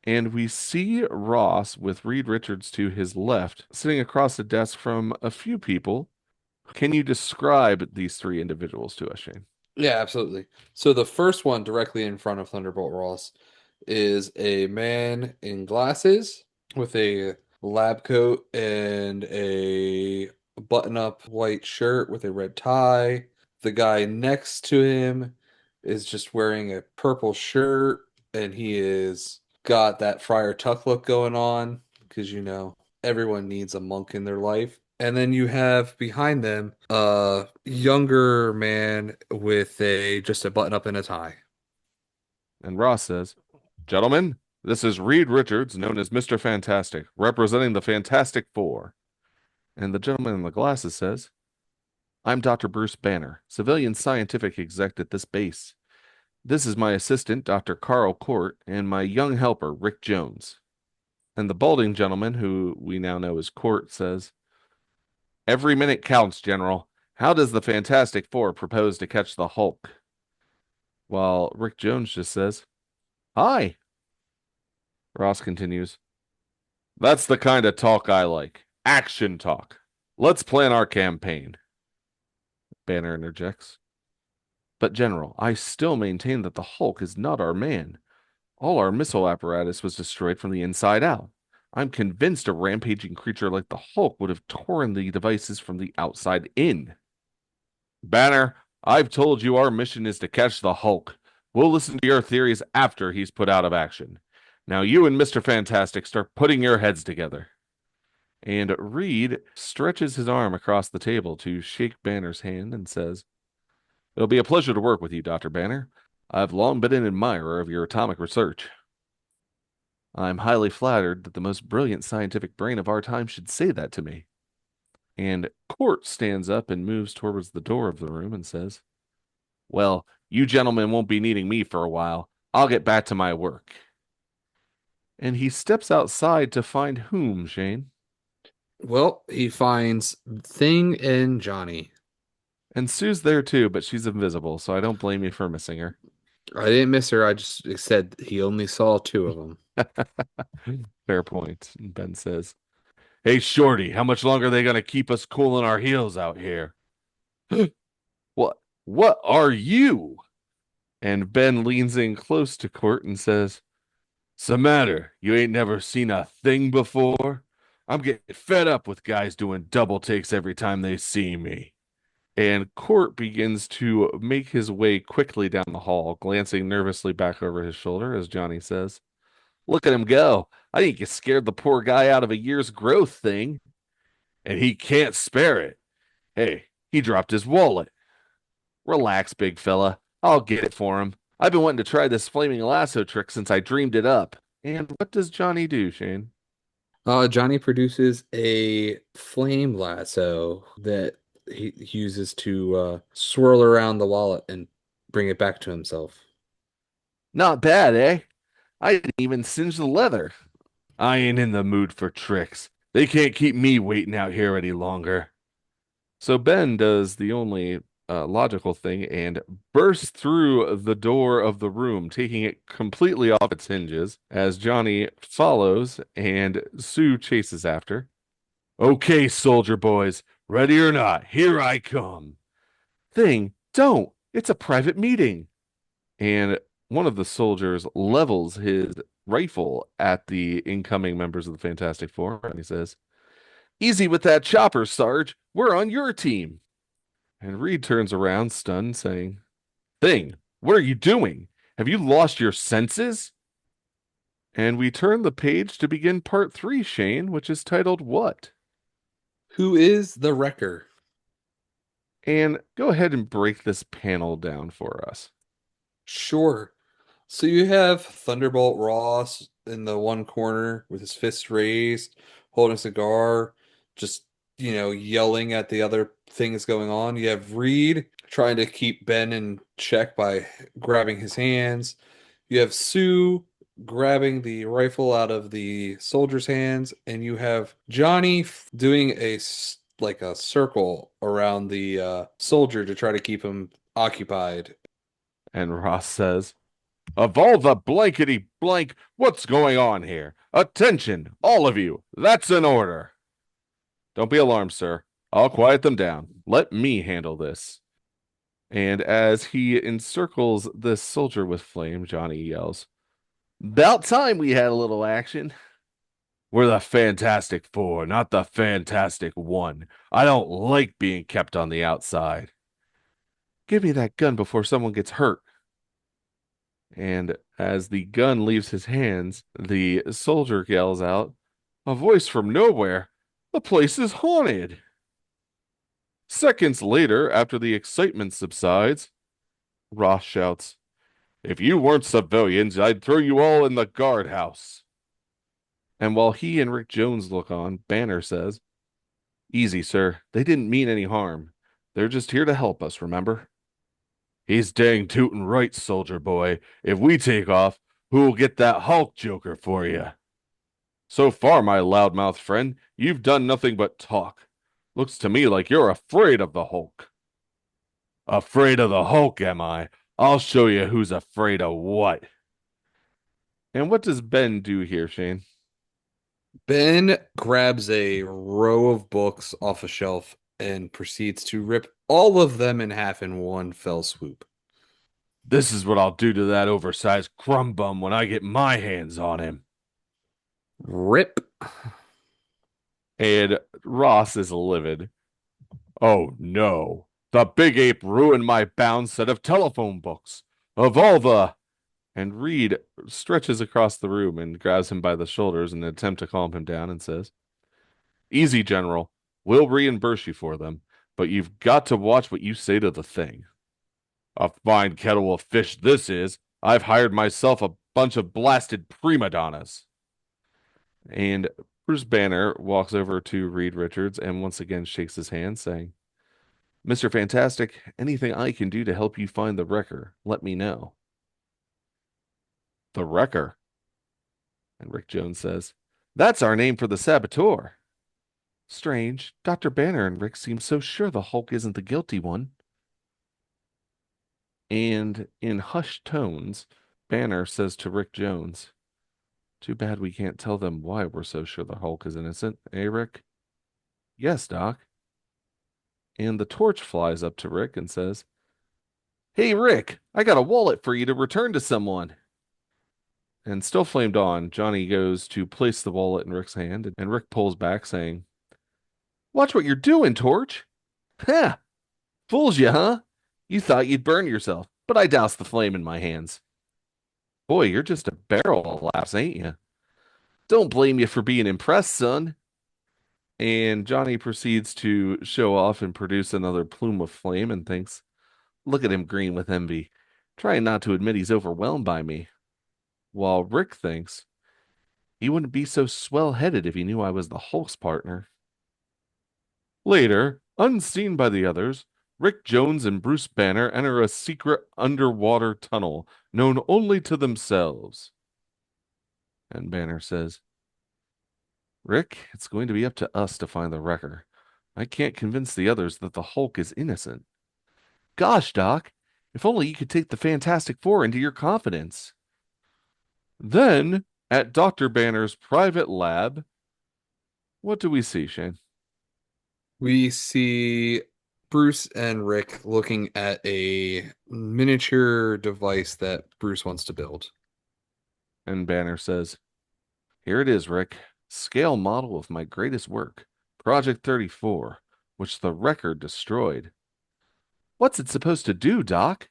And we see Ross with Reed Richards to his left, sitting across the desk from a few people. Can you describe these three individuals to us, Shane? Yeah, absolutely. So the first one directly in front of Thunderbolt Ross is a man in glasses with a lab coat and a button-up white shirt with a red tie. The guy next to him is just wearing a purple shirt and he is got that Friar Tuck look going on because everyone needs a monk in their life. And then you have behind them a younger man with a just a button up and a tie. And Ross says, Gentlemen, this is Reed Richards, known as Mr. Fantastic, representing the Fantastic Four. And the gentleman in the glasses says, I'm Dr. Bruce Banner, civilian scientific exec at this base. This is my assistant, Dr. Carl Court, and my young helper, Rick Jones. And the balding gentleman, who we now know as Court, says, Every minute counts, General. How does the Fantastic Four propose to catch the Hulk? While Rick Jones just says, Hi. Ross continues, That's the kind of talk I like. Action talk. Let's plan our campaign. Banner interjects. But, General, I still maintain that the Hulk is not our man. All our missile apparatus was destroyed from the inside out. I'm convinced a rampaging creature like the Hulk would have torn the devices from the outside in. Banner, I've told you our mission is to catch the Hulk. We'll listen to your theories after he's put out of action. Now you and Mr. Fantastic start putting your heads together. And Reed stretches his arm across the table to shake Banner's hand and says, It'll be a pleasure to work with you, Dr. Banner. I've long been an admirer of your atomic research. I'm highly flattered that the most brilliant scientific brain of our time should say that to me. And Court stands up and moves towards the door of the room and says, Well, you gentlemen won't be needing me for a while. I'll get back to my work. And he steps outside to find whom, Shane? Well, he finds Thing and Johnny. And Sue's there too, but she's invisible, so I don't blame you for missing her. I didn't miss her. I just said he only saw two of them. Fair point, Ben says. Hey, Shorty, how much longer are they gonna keep us cooling our heels out here? What? What are you? And Ben leans in close to Court and says, "'S the matter? You ain't never seen a thing before? I'm getting fed up with guys doing double takes every time they see me." And Court begins to make his way quickly down the hall, glancing nervously back over his shoulder as Johnny says, "Look at him go. I think you scared the poor guy out of a year's growth thing, and he can't spare it. Hey, he dropped his wallet. Relax, big fella. I'll get it for him. I've been wanting to try this flaming lasso trick since I dreamed it up." And what does Johnny do, Shane? Johnny produces a flame lasso that he uses to swirl around the wallet and bring it back to himself. Not bad, eh? I didn't even singe the leather. I ain't in the mood for tricks. They can't keep me waiting out here any longer. So Ben does the only logical thing and bursts through the door of the room, taking it completely off its hinges as Johnny follows and Sue chases after. "Okay, soldier boys, ready or not, here I come." "Thing, don't. It's a private meeting." And one of the soldiers levels his rifle at the incoming members of the Fantastic Four, and he says, "Easy with that chopper, Sarge. We're on your team." And Reed turns around, stunned, saying, "Thing, what are you doing? Have you lost your senses?" And we turn the page to begin part three, Shane, which is titled What? Who is the Wrecker? And go ahead and break this panel down for us. Sure. So you have Thunderbolt Ross in the one corner with his fists raised, holding a cigar, just, yelling at the other thing that's going on. You have Reed trying to keep Ben in check by grabbing his hands. You have Sue grabbing the rifle out of the soldier's hands, and you have Johnny doing like a circle around the soldier to try to keep him occupied. And Ross says, "Of all the blankety blank, what's going on here? Attention, all of you. That's an order." "Don't be alarmed, sir. I'll quiet them down. Let me handle this." And as he encircles this soldier with flame, Johnny yells, "'Bout time we had a little action." "We're the Fantastic Four, not the Fantastic One. I don't like being kept on the outside." "Give me that gun before someone gets hurt." And as the gun leaves his hands, the soldier yells out, "A voice from nowhere! The place is haunted!" Seconds later, after the excitement subsides, Ross shouts, "If you weren't civilians, I'd throw you all in the guardhouse." And while he and Rick Jones look on, Banner says, "Easy, sir. They didn't mean any harm. They're just here to help us, remember?" "He's dang tootin' right, soldier boy. If we take off, who'll get that Hulk Joker for you?" "So far, my loudmouth friend, you've done nothing but talk. Looks to me like you're afraid of the Hulk." "Afraid of the Hulk, am I? I'll show you who's afraid of what." And what does Ben do here, Shane? Ben grabs a row of books off a shelf and proceeds to rip all of them in half in one fell swoop. "This is what I'll do to that oversized crumb bum when I get my hands on him." Rip. And Ross is livid. "Oh no. The big ape ruined my bound set of telephone books. Of all the—" And Reed stretches across the room and grabs him by the shoulders in an attempt to calm him down and says, "Easy, General. We'll reimburse you for them, but you've got to watch what you say to the thing." "A fine kettle of fish this is. I've hired myself a bunch of blasted prima donnas." And Bruce Banner walks over to Reed Richards and once again shakes his hand, saying, "Mr. Fantastic, anything I can do to help you find the wrecker, let me know." "The wrecker?" And Rick Jones says, "That's our name for the saboteur." Strange. Dr. Banner and Rick seem so sure the Hulk isn't the guilty one. And in hushed tones, Banner says to Rick Jones, "Too bad we can't tell them why we're so sure the Hulk is innocent, eh, Rick?" "Yes, Doc." And the torch flies up to Rick and says, "Hey, Rick, I got a wallet for you to return to someone." And still flamed on, Johnny goes to place the wallet in Rick's hand, and Rick pulls back, saying, "Watch what you're doing, Torch." "Ha! Fools you, huh? You thought you'd burn yourself, but I doused the flame in my hands." "Boy, you're just a barrel of laughs, ain't you?" "Don't blame you for being impressed, son." And Johnny proceeds to show off and produce another plume of flame and thinks, "Look at him green with envy, trying not to admit he's overwhelmed by me." While Rick thinks, "He wouldn't be so swell-headed if he knew I was the Hulk's partner." Later, unseen by the others, Rick Jones and Bruce Banner enter a secret underwater tunnel known only to themselves. And Banner says, "Rick, it's going to be up to us to find the wrecker. I can't convince the others that the Hulk is innocent." "Gosh, Doc, if only you could take the Fantastic Four into your confidence." Then, at Dr. Banner's private lab, what do we see, Shane? We see Bruce and Rick looking at a miniature device that Bruce wants to build. And Banner says, "Here it is, Rick. Scale model of my greatest work, Project 34, which the record destroyed." "What's it supposed to do, Doc?"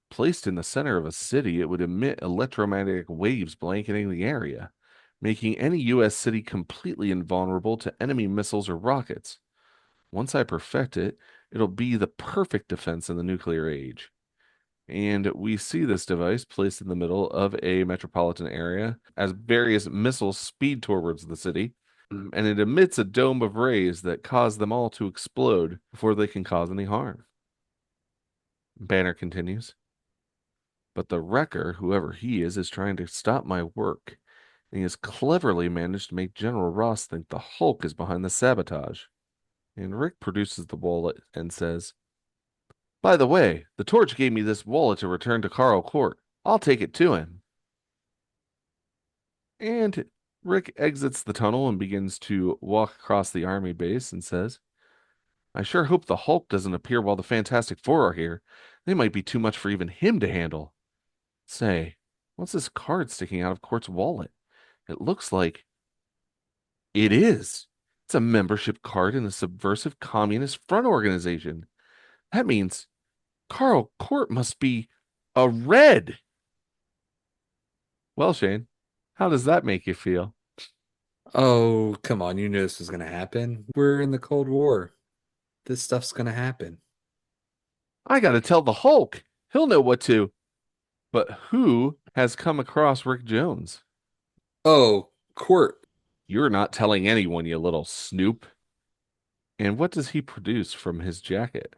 "Placed in the center of a city, it would emit electromagnetic waves blanketing the area, making any U.S. city completely invulnerable to enemy missiles or rockets. Once I perfect it, it'll be the perfect defense in the nuclear age." And we see this device placed in the middle of a metropolitan area as various missiles speed towards the city, and it emits a dome of rays that cause them all to explode before they can cause any harm. Banner continues, "But the wrecker, whoever he is trying to stop my work, and he has cleverly managed to make General Ross think the Hulk is behind the sabotage." And Rick produces the wallet and says, "By the way, the Torch gave me this wallet to return to Carl Court. I'll take it to him." And Rick exits the tunnel and begins to walk across the army base and says, "I sure hope the Hulk doesn't appear while the Fantastic Four are here. They might be too much for even him to handle. Say, what's this card sticking out of Court's wallet? It looks like it is. It's a membership card in a subversive communist front organization. That means Carl Court must be a Red." Well, Shane, how does that make you feel? Oh, come on, you knew this was going to happen. We're in the Cold War. This stuff's going to happen. I gotta tell the Hulk. He'll know what to. But who has come across Rick Jones? Oh, Court. You're not telling anyone, you little snoop. And what does he produce from his jacket?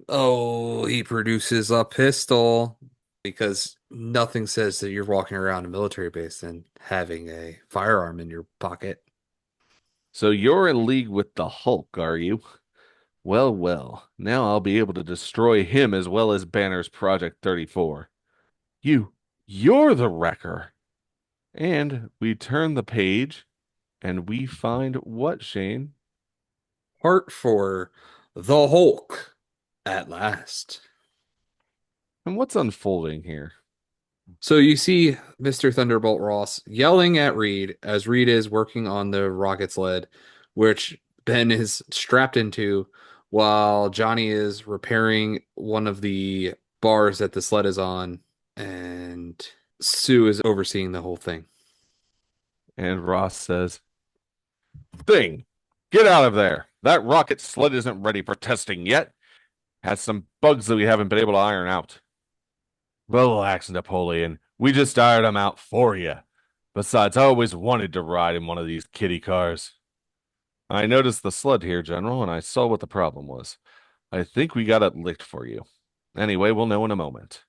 Oh, he produces a pistol because nothing says that you're walking around a military base and having a firearm in your pocket. So you're in league with the Hulk, are you? Well, well, now I'll be able to destroy him as well as Banner's Project 34. You, you're the wrecker. And we turn the page and we find what, Shane? Part for the Hulk at last. And what's unfolding here? So you see Mr. Thunderbolt Ross yelling at Reed as Reed is working on the rocket sled, which Ben is strapped into while Johnny is repairing one of the bars that the sled is on, and Sue is overseeing the whole thing. And Ross says, "Thing, get out of there. That rocket sled isn't ready for testing yet. Has some bugs that we haven't been able to iron out." "Relax, Napoleon. We just ironed them out for you. Besides, I always wanted to ride in one of these kiddie cars." "I noticed the sled here, General, and I saw what the problem was. I think we got it licked for you. Anyway, we'll know in a moment."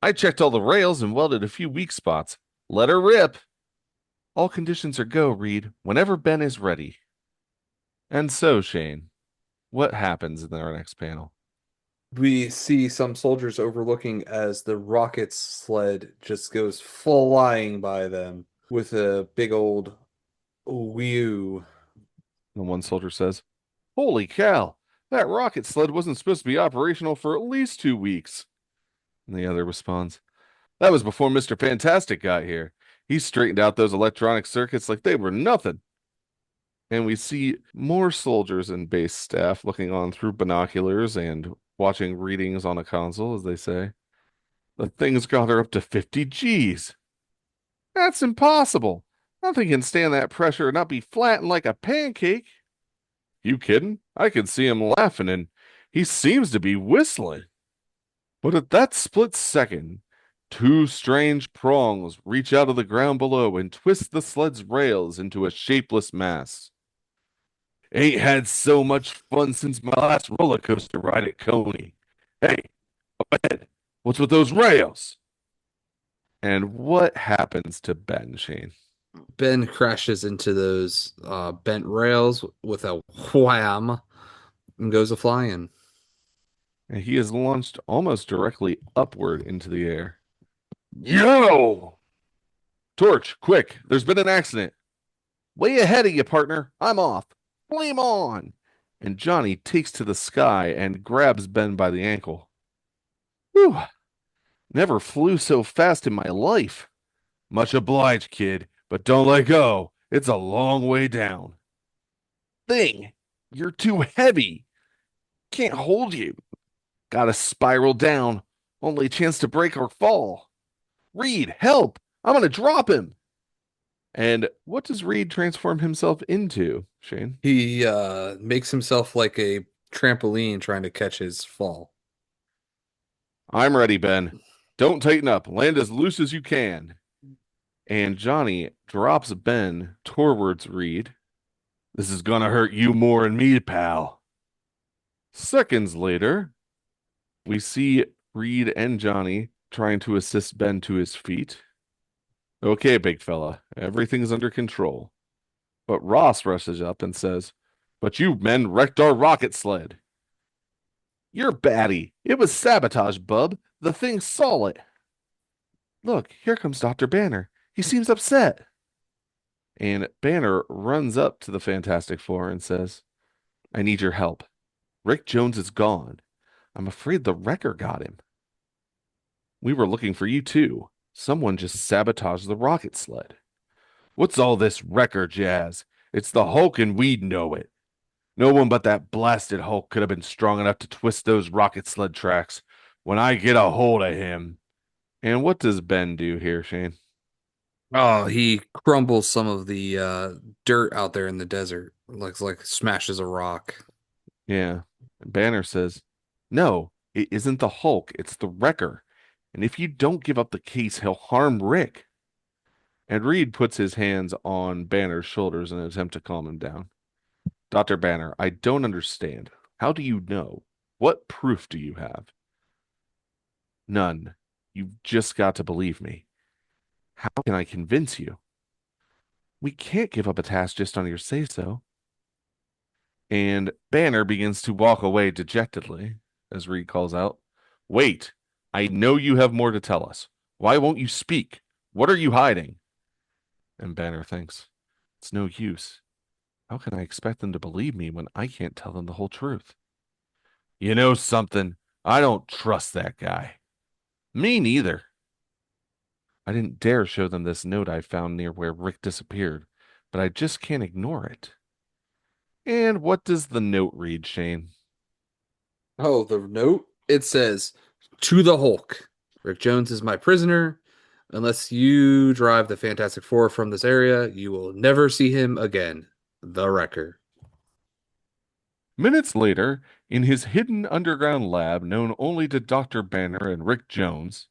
"I checked all the rails and welded a few weak spots. Let her rip." All conditions are go, Reed, whenever Ben is ready. And so, Shane, what happens in our next panel? We see some soldiers overlooking as the rocket sled just goes flying by them with a big old whew. And one soldier says, Holy cow, that rocket sled wasn't supposed to be operational for at least 2 weeks. And the other responds, That was before Mr. Fantastic got here. He straightened out those electronic circuits like they were nothing. And we see more soldiers and base staff looking on through binoculars and watching readings on a console, as they say. The thing's got her up to 50 Gs. That's impossible. Nothing can stand that pressure and not be flattened like a pancake. You kidding? I can see him laughing and he seems to be whistling. But at that split second, two strange prongs reach out of the ground below and twist the sled's rails into a shapeless mass. Ain't had so much fun since my last roller coaster ride at Coney. Hey, up ahead, what's with those rails? And what happens to Ben, Shane? Ben crashes into those bent rails with a wham and goes a flying. And he is launched almost directly upward into the air. Yo! Torch, quick, there's been an accident. Way ahead of you, partner. I'm off. Flame on! And Johnny takes to the sky and grabs Ben by the ankle. Whew, never flew so fast in my life. Much obliged, kid, but don't let go. It's a long way down. Thing, you're too heavy. Can't hold you. Gotta spiral down. Only chance to break or fall. Reed, help! I'm gonna drop him. And what does Reed transform himself into, Shane? He makes himself like a trampoline trying to catch his fall. I'm ready, Ben. Don't tighten up. Land as loose as you can. And Johnny drops Ben towards Reed. This is gonna hurt you more than me, pal. Seconds later, we see Reed and Johnny trying to assist Ben to his feet. Okay, big fella, everything's under control. But Ross rushes up and says, But you men wrecked our rocket sled. You're batty. It was sabotage, bub. The thing saw it. Look, here comes Dr. Banner. He seems upset. And Banner runs up to the Fantastic Four and says, I need your help. Rick Jones is gone. I'm afraid the wrecker got him. We were looking for you too. Someone just sabotaged the rocket sled. What's all this wrecker jazz? It's the Hulk and we'd know it. No one but that blasted Hulk could have been strong enough to twist those rocket sled tracks. When I get a hold of him. And what does Ben do here, Shane? Oh, he crumbles some of the dirt out there in the desert, like smashes a rock. Yeah. Banner says, No, it isn't the Hulk. It's the wrecker. And if you don't give up the case, he'll harm Rick. And Reed puts his hands on Banner's shoulders in an attempt to calm him down. Dr. Banner, I don't understand. How do you know? What proof do you have? None. You've just got to believe me. How can I convince you? We can't give up a task just on your say so. And Banner begins to walk away dejectedly as Reed calls out, Wait, I know you have more to tell us. Why won't you speak? What are you hiding? And Banner thinks, It's no use. How can I expect them to believe me when I can't tell them the whole truth? You know something? I don't trust that guy. Me neither. I didn't dare show them this note I found near where Rick disappeared, but I just can't ignore it. And what does the note read, Shane? Oh, the note? It says, to the Hulk. Rick Jones is my prisoner. Unless you drive the Fantastic Four from this area, you will never see him again. The Wrecker. Minutes later, in his hidden underground lab known only to Dr. Banner and Rick Jones,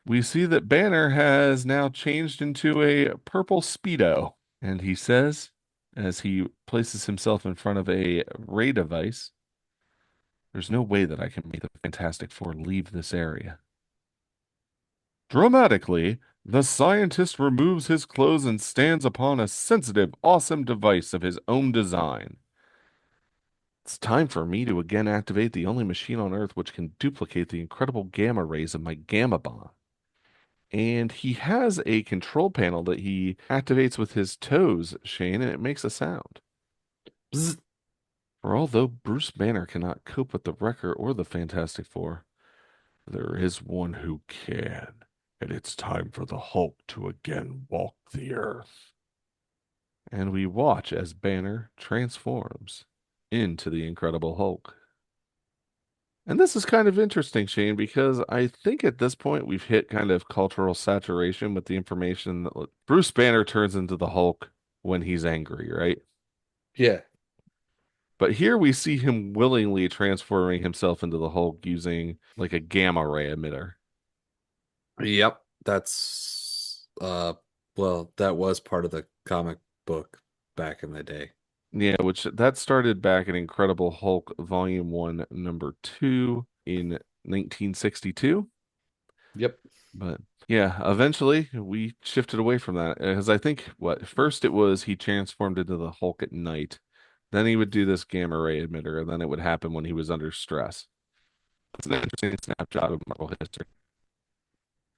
we see that Banner has now changed into a purple Speedo. And he says, as he places himself in front of a ray device, There's no way that I can make the Fantastic Four leave this area. Dramatically, the scientist removes his clothes and stands upon a sensitive, awesome device of his own design. It's time for me to again activate the only machine on Earth which can duplicate the incredible gamma rays of my gamma bomb. And he has a control panel that he activates with his toes, Shane, and it makes a sound. Bzz. For although Bruce Banner cannot cope with the Wrecker or the Fantastic Four, there is one who can, and it's time for the Hulk to again walk the Earth. And we watch as Banner transforms into the Incredible Hulk. And this is kind of interesting, Shane, because I think at this point we've hit kind of cultural saturation with the information that Bruce Banner turns into the Hulk when he's angry, right? Yeah. But here we see him willingly transforming himself into the Hulk using like a gamma ray emitter. Yep. Well, that was part of the comic book back in the day. Yeah, which that started back in Incredible Hulk Volume 1, Number 2 in 1962. Yep. But yeah, eventually we shifted away from that because I think what first it was he transformed into the Hulk at night. Then he would do this gamma ray emitter, and then it would happen when he was under stress. It's an interesting snapshot of Marvel history.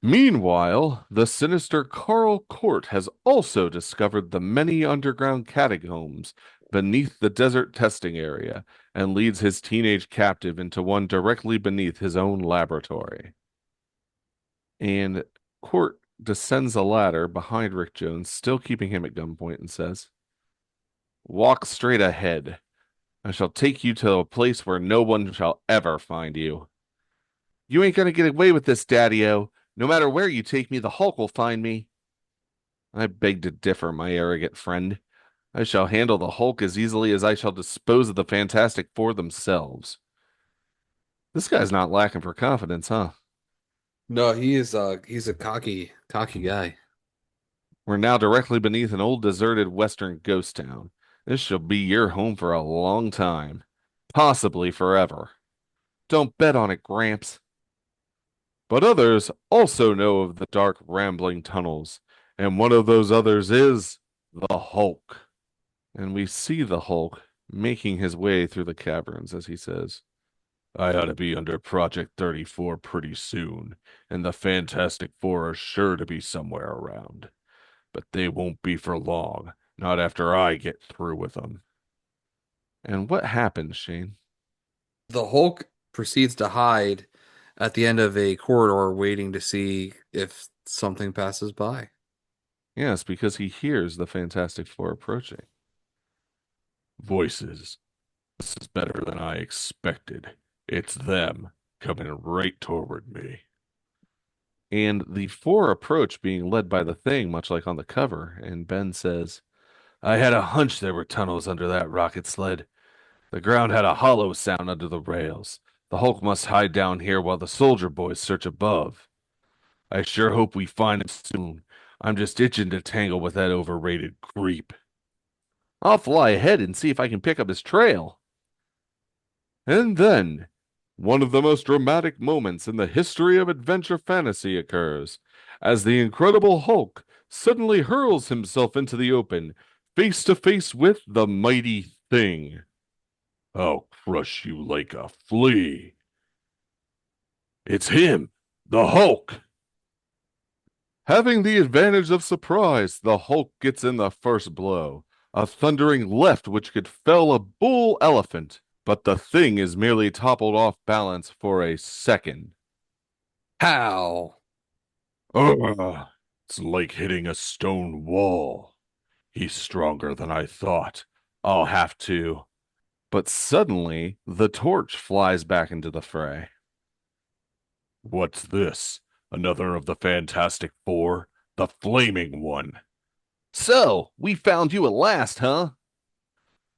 Meanwhile, the sinister Carl Court has also discovered the many underground catacombs beneath the desert testing area and leads his teenage captive into one directly beneath his own laboratory. And Court descends a ladder behind Rick Jones, still keeping him at gunpoint, and says, "Walk straight ahead. I shall take you to a place where no one shall ever find you. You ain't gonna get away with this, Daddy-O. No matter where you take me, the Hulk will find me." I beg to differ, my arrogant friend. I shall handle the Hulk as easily as I shall dispose of the Fantastic Four themselves. This guy's not lacking for confidence, huh? No, he's a cocky guy. We're now directly beneath an old deserted western ghost town. This shall be your home for a long time, possibly forever. Don't bet on it, Gramps. But others also know of the dark, rambling tunnels, and one of those others is the Hulk. And we see the Hulk making his way through the caverns as he says, "I ought to be under Project 34 pretty soon, and the Fantastic Four are sure to be somewhere around. But they won't be for long, not after I get through with them." And what happens, Shane? The Hulk proceeds to hide at the end of a corridor waiting to see if something passes by. Yes, because he hears the Fantastic Four approaching. "Voices. This is better than I expected. It's them coming right toward me." And the four approach being led by the Thing, much like on the cover. And Ben says, "I had a hunch there were tunnels under that rocket sled. The ground had a hollow sound under the rails. The Hulk must hide down here while the soldier boys search above. I sure hope we find him soon. I'm just itching to tangle with that overrated creep." "I'll fly ahead and see if I can pick up his trail." And then, one of the most dramatic moments in the history of adventure fantasy occurs, as the Incredible Hulk suddenly hurls himself into the open, face to face with the mighty Thing. "I'll crush you like a flea." It's him, the Hulk. Having the advantage of surprise, the Hulk gets in the first blow, a thundering left which could fell a bull elephant, but the Thing is merely toppled off balance for a second. How? Ugh, it's like hitting a stone wall. He's stronger than I thought. I'll have to. But suddenly, the torch flies back into the fray. "What's this? Another of the Fantastic Four? The Flaming One." "So, we found you at last, huh?"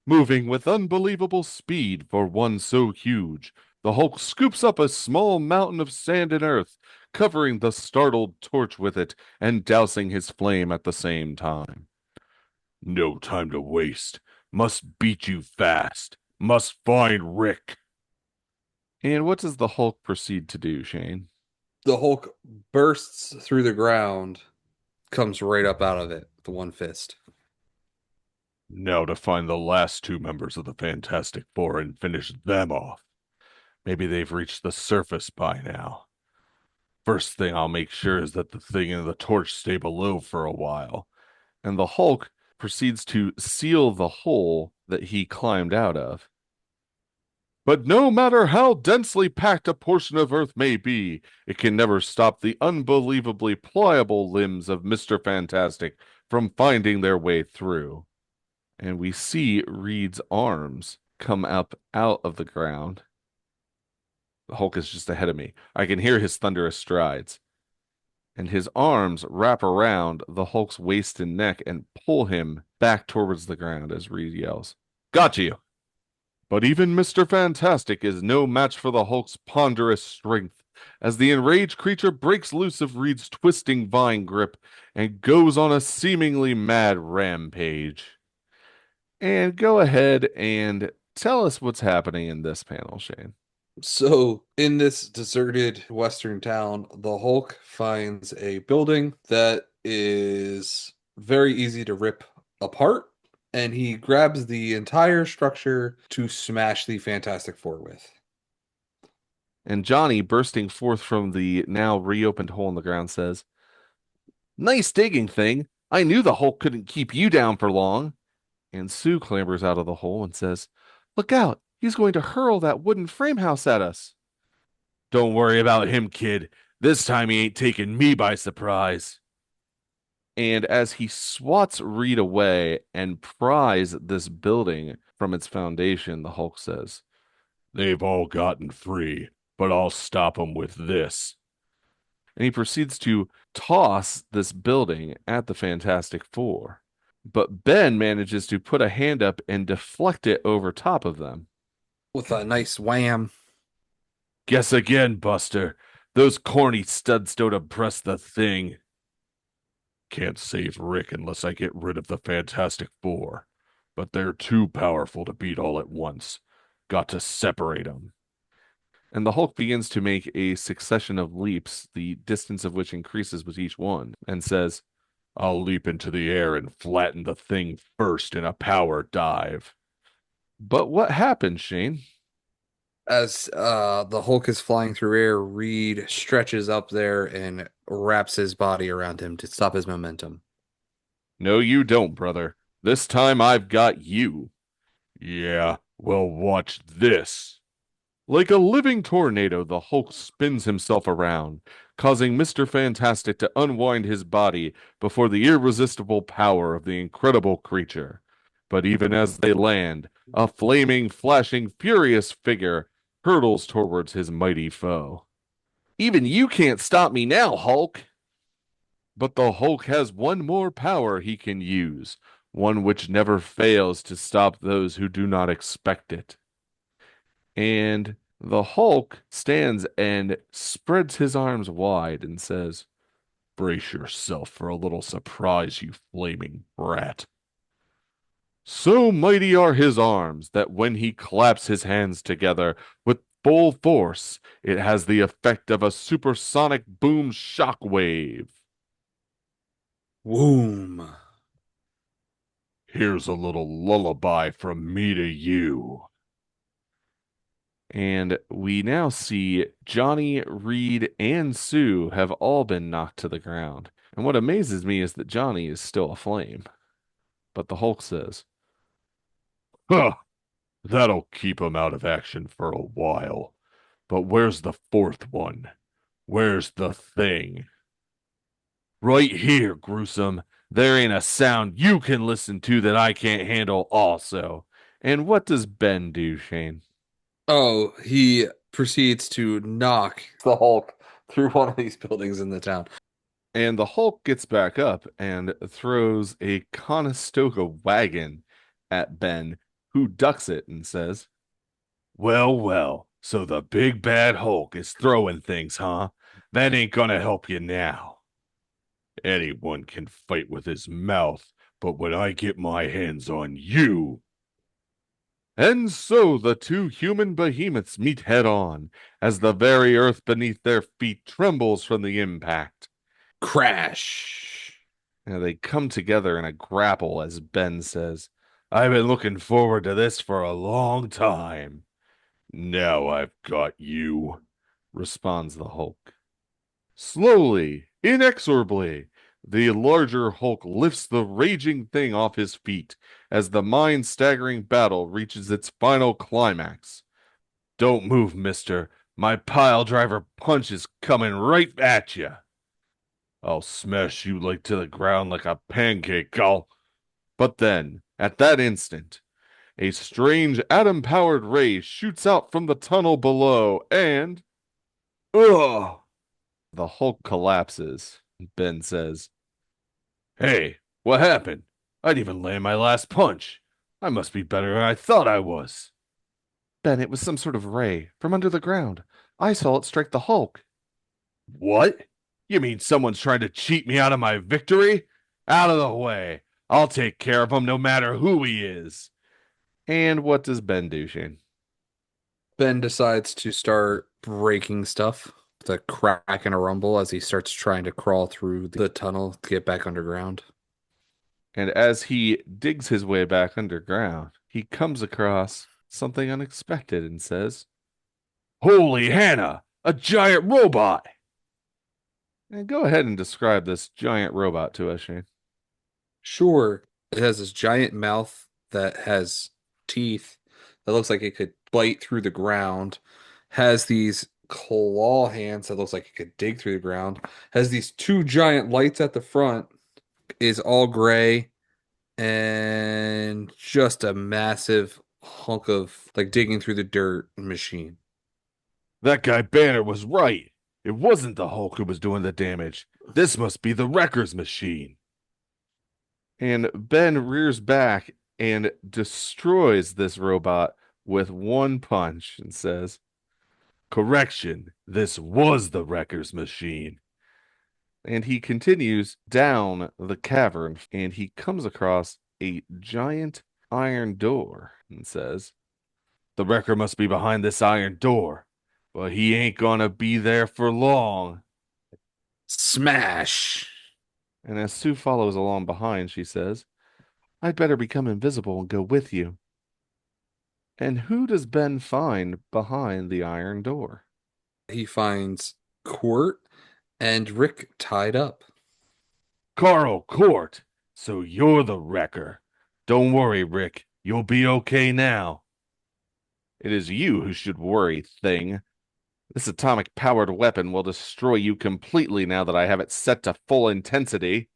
Moving with unbelievable speed for one so huge, the Hulk scoops up a small mountain of sand and earth, covering the startled torch with it and dousing his flame at the same time. "No time to waste. Must beat you fast. Must find Rick." And what does the Hulk proceed to do, Shane? The Hulk bursts through the ground, comes right up out of it with one fist. Now to find the last two members of the Fantastic Four and finish them off. Maybe they've reached the surface by now. First thing I'll make sure is that the thing and the torch stay below for a while. And the Hulk proceeds to seal the hole that he climbed out of. But no matter how densely packed a portion of Earth may be, it can never stop the unbelievably pliable limbs of Mr. Fantastic from finding their way through. And we see Reed's arms come up out of the ground. The Hulk is just ahead of me. I can hear his thunderous strides. And his arms wrap around the Hulk's waist and neck and pull him back towards the ground as Reed yells, "Got you!" But even Mr. Fantastic is no match for the Hulk's ponderous strength, as the enraged creature breaks loose of Reed's twisting vine grip and goes on a seemingly mad rampage. And go ahead and tell us what's happening in this panel, Shane. So, in this deserted western town, the Hulk finds a building that is very easy to rip apart, and he grabs the entire structure to smash the Fantastic Four with. And Johnny, bursting forth from the now reopened hole in the ground, says, "Nice digging, thing. I knew the Hulk couldn't keep you down for long." And Sue clambers out of the hole and says, "Look out. He's going to hurl that wooden frame house at us." "Don't worry about him, kid. This time he ain't taking me by surprise." And as he swats Reed away and pries this building from its foundation, the Hulk says, "They've all gotten free, but I'll stop 'em with this." And he proceeds to toss this building at the Fantastic Four. But Ben manages to put a hand up and deflect it over top of them. With a nice wham. "Guess again, Buster. Those corny studs don't impress the Thing." "Can't save Rick unless I get rid of the Fantastic Four. But they're too powerful to beat all at once. Got to separate them." And the Hulk begins to make a succession of leaps, the distance of which increases with each one, and says, "I'll leap into the air and flatten the Thing first in a power dive." But what happens, Shane? As the Hulk is flying through air, Reed stretches up there and wraps his body around him to stop his momentum. "No, you don't, brother. This time I've got you." "Yeah, well, watch this." Like a living tornado, the Hulk spins himself around, causing Mr. Fantastic to unwind his body before the irresistible power of the incredible creature. But even as they land, a flaming, flashing, furious figure hurtles towards his mighty foe. "Even you can't stop me now, Hulk." But the Hulk has one more power he can use, one which never fails to stop those who do not expect it. And the Hulk stands and spreads his arms wide and says, "Brace yourself for a little surprise, you flaming brat." So mighty are his arms that when he claps his hands together with full force, it has the effect of a supersonic boom shockwave. Boom. "Here's a little lullaby from me to you." And we now see Johnny, Reed, and Sue have all been knocked to the ground. And what amazes me is that Johnny is still aflame. But the Hulk says, "Huh, that'll keep him out of action for a while. But where's the fourth one? Where's the Thing?" "Right here, Gruesome. There ain't a sound you can listen to that I can't handle also." And what does Ben do, Shane? Oh, he proceeds to knock the Hulk through one of these buildings in the town. And the Hulk gets back up and throws a Conestoga wagon at Ben, who ducks it and says, "Well, well, so the big bad Hulk is throwing things, huh? That ain't gonna help you now. Anyone can fight with his mouth, but when I get my hands on you..." And so the two human behemoths meet head on, as the very earth beneath their feet trembles from the impact. Crash. And they come together in a grapple, as Ben says, I've been looking forward to this for a long time. Now I've got you, responds the Hulk. Slowly, inexorably, the larger Hulk lifts the raging thing off his feet as the mind-staggering battle reaches its final climax. Don't move, mister. My pile driver punch is coming right at you. I'll smash you like to the ground like a pancake, I'll. But then, at that instant, a strange atom-powered ray shoots out from the tunnel below and... Ugh! The Hulk collapses. Ben says, Hey, what happened? I'd even land my last punch. I must be better than I thought I was. Ben, it was some sort of ray from under the ground. I saw it strike the Hulk. What? You mean someone's trying to cheat me out of my victory? Out of the way. I'll take care of him no matter who he is. And what does Ben do, Shane? Ben decides to start breaking stuff with a crack and a rumble as he starts trying to crawl through the tunnel to get back underground. And as he digs his way back underground, he comes across something unexpected and says, Holy Hannah, a giant robot! And go ahead and describe this giant robot to us, Shane. Sure, it has this giant mouth that has teeth that looks like it could bite through the ground, has these claw hands that looks like it could dig through the ground, has these two giant lights at the front, is all gray, and just a massive hunk of like digging through the dirt machine. That guy Banner was right. It wasn't the Hulk who was doing the damage. This must be the Wrecker's machine. And Ben rears back and destroys this robot with one punch and says, Correction, this was the Wrecker's machine. And he continues down the cavern and he comes across a giant iron door and says, The Wrecker must be behind this iron door, but he ain't gonna be there for long. Smash! And as Sue follows along behind, she says, I'd better become invisible and go with you. And who does Ben find behind the iron door? He finds Court and Rick tied up. Carl Court. So you're the Wrecker. Don't worry, Rick. You'll be okay now. It is you who should worry, thing. This atomic powered weapon will destroy you completely now that I have it set to full intensity.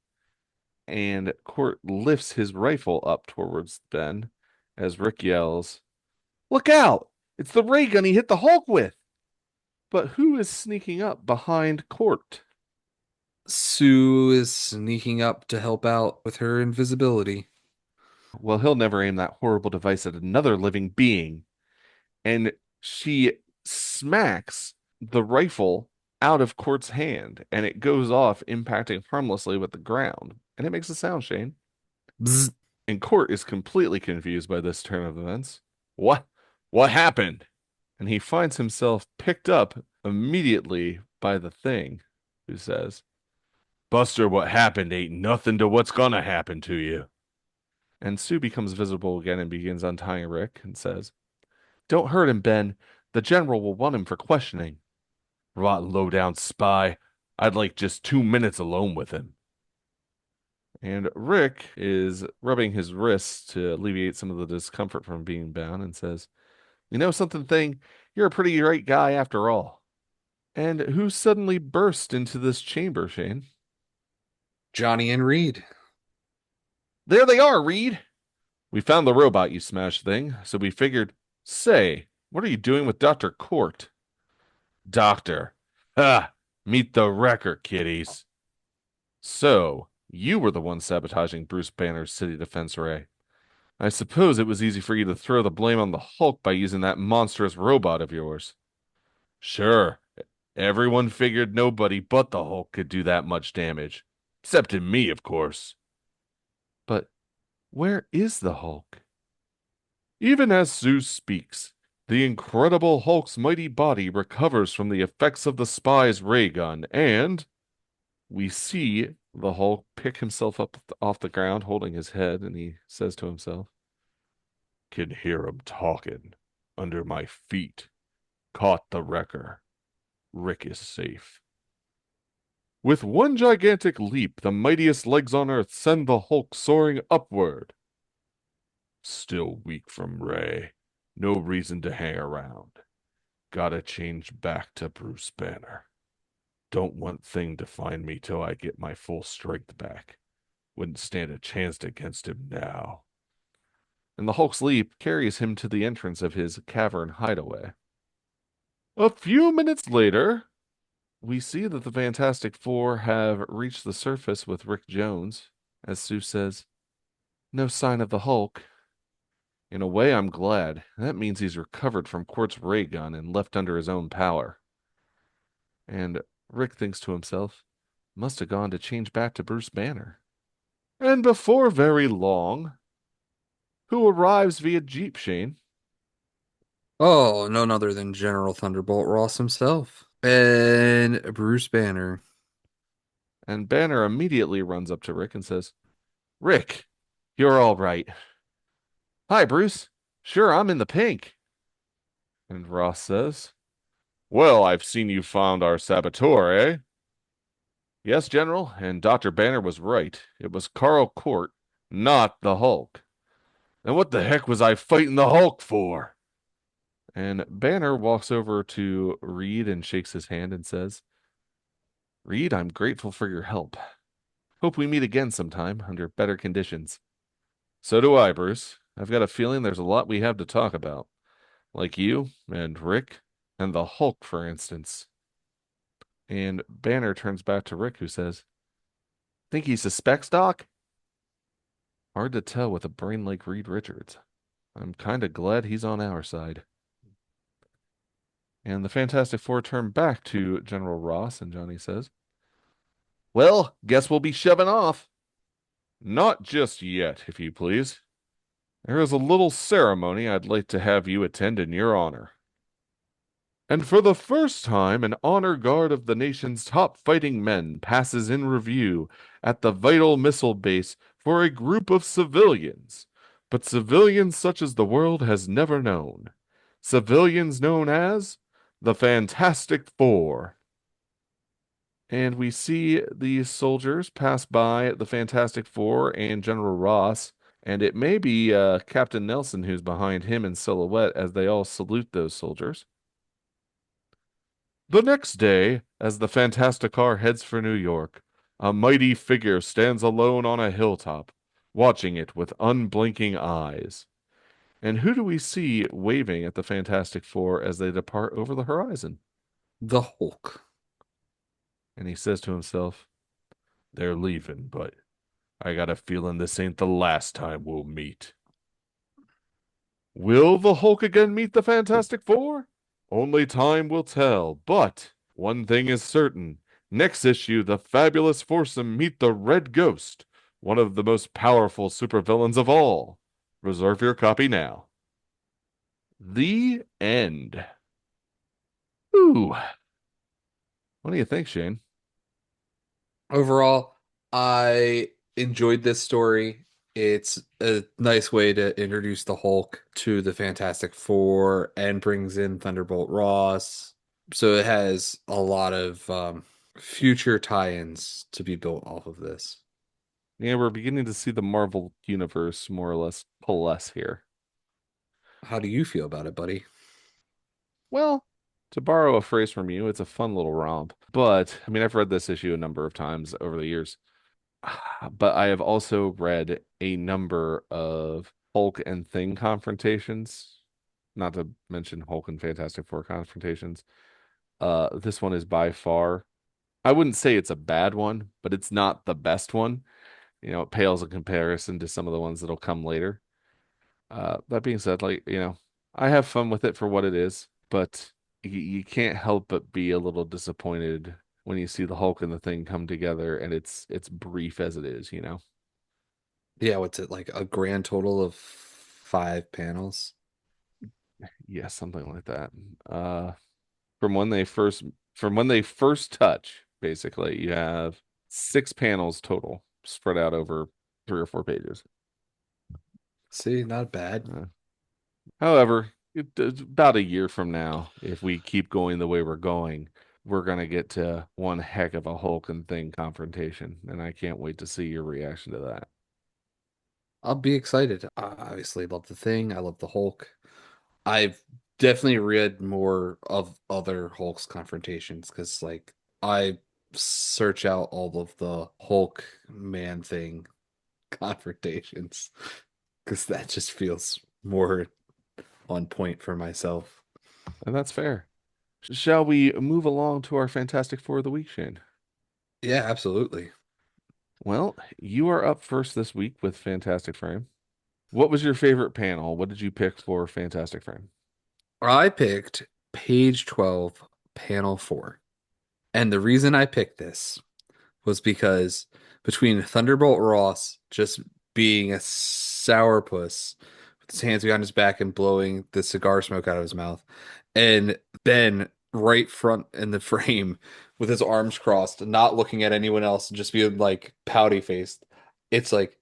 And Court lifts his rifle up towards Ben as Rick yells, Look out! It's the ray gun he hit the Hulk with! But who is sneaking up behind Court? Sue is sneaking up to help out with her invisibility. Well, he'll never aim that horrible device at another living being. And she smacks the rifle out of Court's hand, and it goes off, impacting harmlessly with the ground. And it makes a sound, Shane. Bzz. And Court is completely confused by this turn of events. What? What happened? And he finds himself picked up immediately by the thing, who says, Buster, what happened ain't nothing to what's gonna happen to you. And Sue becomes visible again and begins untying Rick and says, Don't hurt him, Ben. The general will want him for questioning. Rotten low-down spy. I'd like just 2 minutes alone with him. And Rick is rubbing his wrists to alleviate some of the discomfort from being bound and says, You know something, thing? You're a pretty great guy after all. And who suddenly burst into this chamber, Shane? Johnny and Reed. There they are, Reed. We found the robot, you smashed thing, so we figured, say, what are you doing with Dr. Court? Doctor. Ha! Meet the Wrecker, kiddies. So, you were the one sabotaging Bruce Banner's city defense ray. I suppose it was easy for you to throw the blame on the Hulk by using that monstrous robot of yours. Sure, everyone figured nobody but the Hulk could do that much damage. Except in me, of course. But where is the Hulk? Even as Zeus speaks, the Incredible Hulk's mighty body recovers from the effects of the spy's ray gun, and we see the Hulk pick himself up off the ground, holding his head, and he says to himself, "Can hear him talking under my feet. Caught the wrecker. Rick is safe." With one gigantic leap, the mightiest legs on Earth send the Hulk soaring upward. Still weak from Ray. No reason to hang around. Gotta change back to Bruce Banner. Don't want Thing to find me till I get my full strength back. Wouldn't stand a chance against him now. And the Hulk's leap carries him to the entrance of his cavern hideaway. A few minutes later, we see that the Fantastic Four have reached the surface with Rick Jones, as Sue says, "No sign of the Hulk." In a way, I'm glad. That means he's recovered from Quart's ray gun and left under his own power. And Rick thinks to himself, must have gone to change back to Bruce Banner. And before very long, who arrives via Jeep, Shane? Oh, none other than General Thunderbolt Ross himself. And Bruce Banner. And Banner immediately runs up to Rick and says, "Rick, you're all right." "Hi, Bruce. Sure, I'm in the pink." And Ross says, "Well, I've seen you found our saboteur, eh?" "Yes, General, and Dr. Banner was right. It was Carl Court, not the Hulk." "And what the heck was I fighting the Hulk for?" And Banner walks over to Reed and shakes his hand and says, "Reed, I'm grateful for your help. Hope we meet again sometime under better conditions." "So do I, Bruce. I've got a feeling there's a lot we have to talk about. Like you and Rick and the Hulk, for instance." And Banner turns back to Rick, who says, "Think he suspects Doc?" "Hard to tell with a brain like Reed Richards. I'm kind of glad he's on our side." And the Fantastic Four turn back to General Ross, and Johnny says, "Well, guess we'll be shoving off." "Not just yet, if you please. There is a little ceremony I'd like to have you attend in your honor." And for the first time, an honor guard of the nation's top fighting men passes in review at the vital missile base for a group of civilians, but civilians such as the world has never known. Civilians known as the Fantastic Four. And we see these soldiers pass by the Fantastic Four and General Ross, and it may be Captain Nelson who's behind him in silhouette as they all salute those soldiers. The next day, as the Fantastic Car heads for New York, a mighty figure stands alone on a hilltop, watching it with unblinking eyes. And who do we see waving at the Fantastic Four as they depart over the horizon? The Hulk. And he says to himself, "They're leaving, but I got a feeling this ain't the last time we'll meet." Will the Hulk again meet the Fantastic Four? Only time will tell, but one thing is certain. Next issue, the Fabulous Foursome meet the Red Ghost, one of the most powerful supervillains of all. Reserve your copy now. The end. Ooh. What do you think, Shane? Overall, I enjoyed this story. It's a nice way to introduce the Hulk to the Fantastic Four and brings in Thunderbolt Ross. So it has a lot of future tie-ins to be built off of this. Yeah, we're beginning to see the Marvel universe more or less coalesce here. How do you feel about it, buddy? Well, to borrow a phrase from you, it's a fun little romp. But, I mean, I've read this issue a number of times over the years. But I have also read a number of Hulk and Thing confrontations, not to mention Hulk and Fantastic Four confrontations. This one is by far, I wouldn't say it's a bad one, but it's not the best one. It pales in comparison to some of the ones that'll come later. That being said, I have fun with it for what it is, but you can't help but be a little disappointed when you see the Hulk and the Thing come together and it's brief as it is. Yeah, what's it like a grand total of 5 panels. Yeah, something like that. Uh, from when they first from when they first touch, basically, you have 6 panels total spread out over 3 or 4 pages. See, not bad. Uh, However, about a year from now, if we keep going the way we're going, we're gonna get to one heck of a Hulk and Thing confrontation, and I can't wait to see your reaction to that. I'll be excited. I obviously love the Thing. I love the Hulk. I've definitely read more of other Hulk's confrontations because, like, I search out all of the Hulk Man Thing confrontations because that just feels more on point for myself. And that's fair. Shall we move along to our Fantastic Four of the week, Shane? Yeah, absolutely. Well, you are up first this week with Fantastic Frame. What was your favorite panel? What did you pick for Fantastic Frame? I picked page 12, panel 4. And the reason I picked this was because between Thunderbolt Ross just being a sourpuss with his hands behind his back and blowing the cigar smoke out of his mouth, and Ben right front in the frame with his arms crossed, not looking at anyone else and just being like pouty faced. It's like,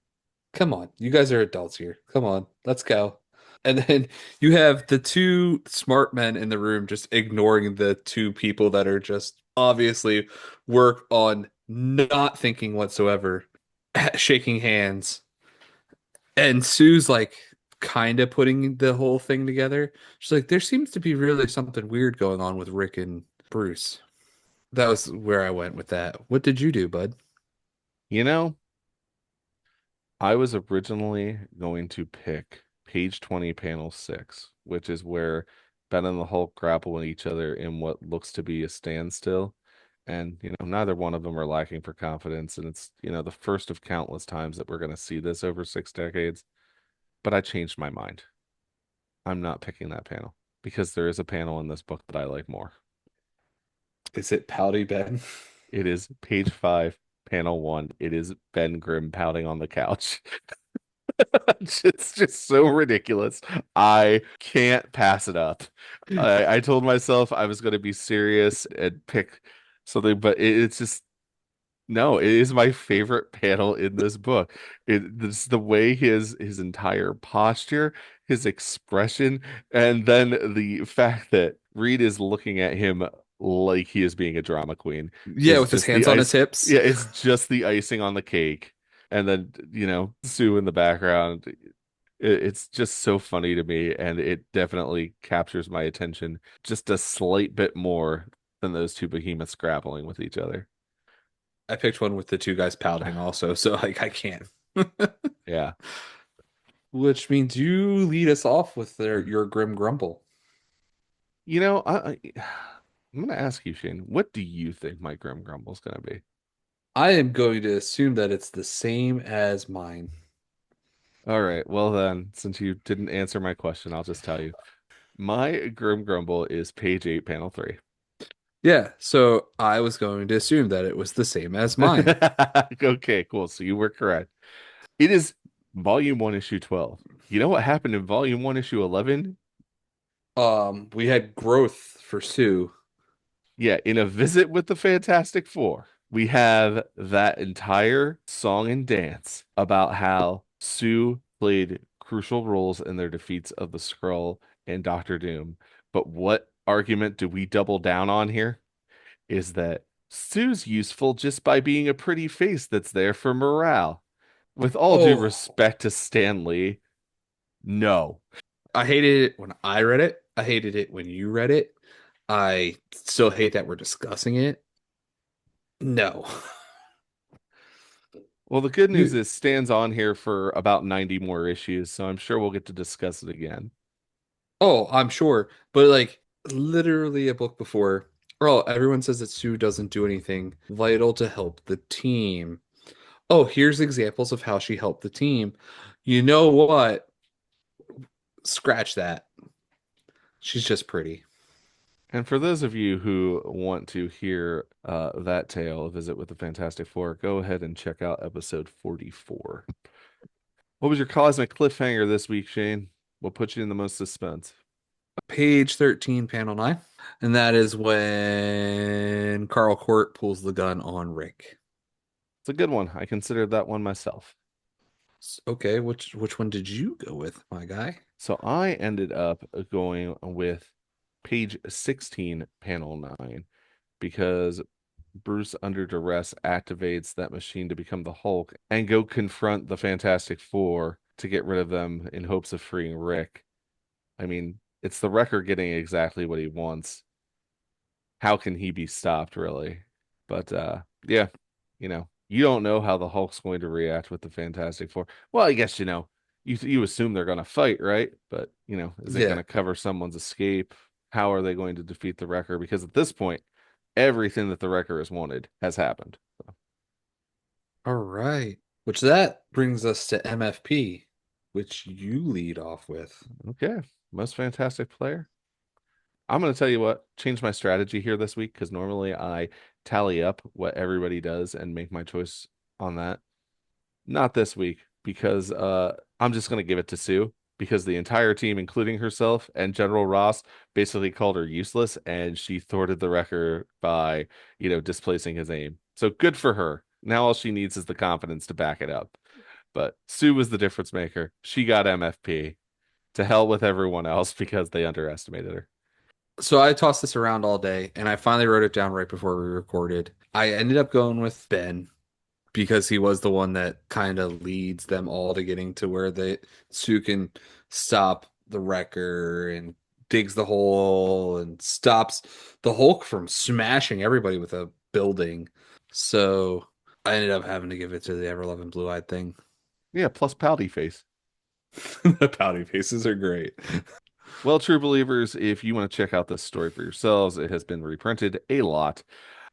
come on, you guys are adults here. Come on, let's go. And then you have the two smart men in the room just ignoring the two people that are just obviously work on not thinking whatsoever, shaking hands. And Sue's like kind of putting the whole thing together. She's like, there seems to be really something weird going on with Rick and Bruce. That was where I went with that. What did you do, bud? You know, I was originally going to pick page 20, panel 6, which is where Ben and the Hulk grapple with each other in what looks to be a standstill. And, neither one of them are lacking for confidence. And it's, the first of countless times that we're going to see this over 6 decades. But I changed my mind. I'm not picking that panel because there is a panel in this book that I like more. Is it Pouty Ben? It is page 5, panel 1. It is Ben Grimm pouting on the couch. It's just so ridiculous. I can't pass it up. I told myself I was going to be serious and pick something, but it's just no. It is my favorite panel in this book. It's the way his entire posture, his expression, and then the fact that Reed is looking at him like he is being a drama queen Yeah, is with his just the hands on his ice. hips. Yeah, it's just the icing on the cake. And then, Sue in the background. It's just so funny to me, and it definitely captures my attention just a slight bit more than those two behemoths grappling with each other. I picked one with the two guys pouting also, so like I can't. Yeah. Which means you lead us off with your grim grumble. I'm gonna ask you, Shane, what do you think my Grim Grumble's gonna be? I am going to assume that it's the same as mine. All right, well then, since you didn't answer my question, I'll just tell you. My Grim Grumble is page 8, panel 3. Yeah, so I was going to assume that it was the same as mine. Okay, cool. So you were correct. It is volume 1, issue 12. You know what happened in volume 1, issue 11? We had growth for Sue. Yeah, in A Visit with the Fantastic Four, we have that entire song and dance about how Sue played crucial roles in their defeats of the Skrull and Doctor Doom. But what argument do we double down on here? Is that Sue's useful just by being a pretty face that's there for morale. With all due Oh, respect to Stan Lee, no. I hated it when I read it. I hated it when you read it. I still hate that we're discussing it. No. Well, the good news You, is Stan's on here for about 90 more issues, so I'm sure we'll get to discuss it again. oh, I'm sure, but like literally a book before. Oh, everyone says that Sue doesn't do anything vital to help the team. Oh, here's examples of how she helped the team. You know what? Scratch that. She's just pretty. And for those of you who want to hear that tale, Visit with the Fantastic Four, go ahead and check out episode 44. What was your cosmic cliffhanger this week, Shane? What puts you in the most suspense? Page 13, panel 9. And that is when Carl Court pulls the gun on Rick. It's a good one. I considered that one myself. Okay, which one did you go with, my guy? So I ended up going with page 16, panel 9, because Bruce, under duress, activates that machine to become the Hulk and go confront the Fantastic Four to get rid of them in hopes of freeing Rick. I mean, it's the Wrecker getting exactly what he wants. How can he be stopped, really? But yeah, you don't know how the Hulk's going to react with the Fantastic Four. Well, I guess you assume they're going to fight, right? But is it going Yeah. to cover someone's escape? How are they going to defeat the Wrecker? Because at this point, everything that the Wrecker has wanted has happened. All right. Which that brings us to MFP, which you lead off with. Okay, most fantastic player. I'm going to tell you what, change my strategy here this week because normally I tally up what everybody does and make my choice on that. Not this week because I'm just going to give it to Sue because the entire team, including herself and General Ross, basically called her useless and she thwarted the Wrecker by, displacing his aim. So good for her. Now all she needs is the confidence to back it up. But Sue was the difference maker. She got MFP. To hell with everyone else because they underestimated her. So I tossed this around all day and I finally wrote it down right before we recorded. I ended up going with Ben because he was the one that kind of leads them all to getting to where Sue can stop the wrecker and digs the hole and stops the Hulk from smashing everybody with a building. So I ended up having to give it to the ever-loving blue-eyed thing. Yeah, plus pouty face. The pouty faces are great. Well, true believers, if you want to check out this story for yourselves, it has been reprinted a lot.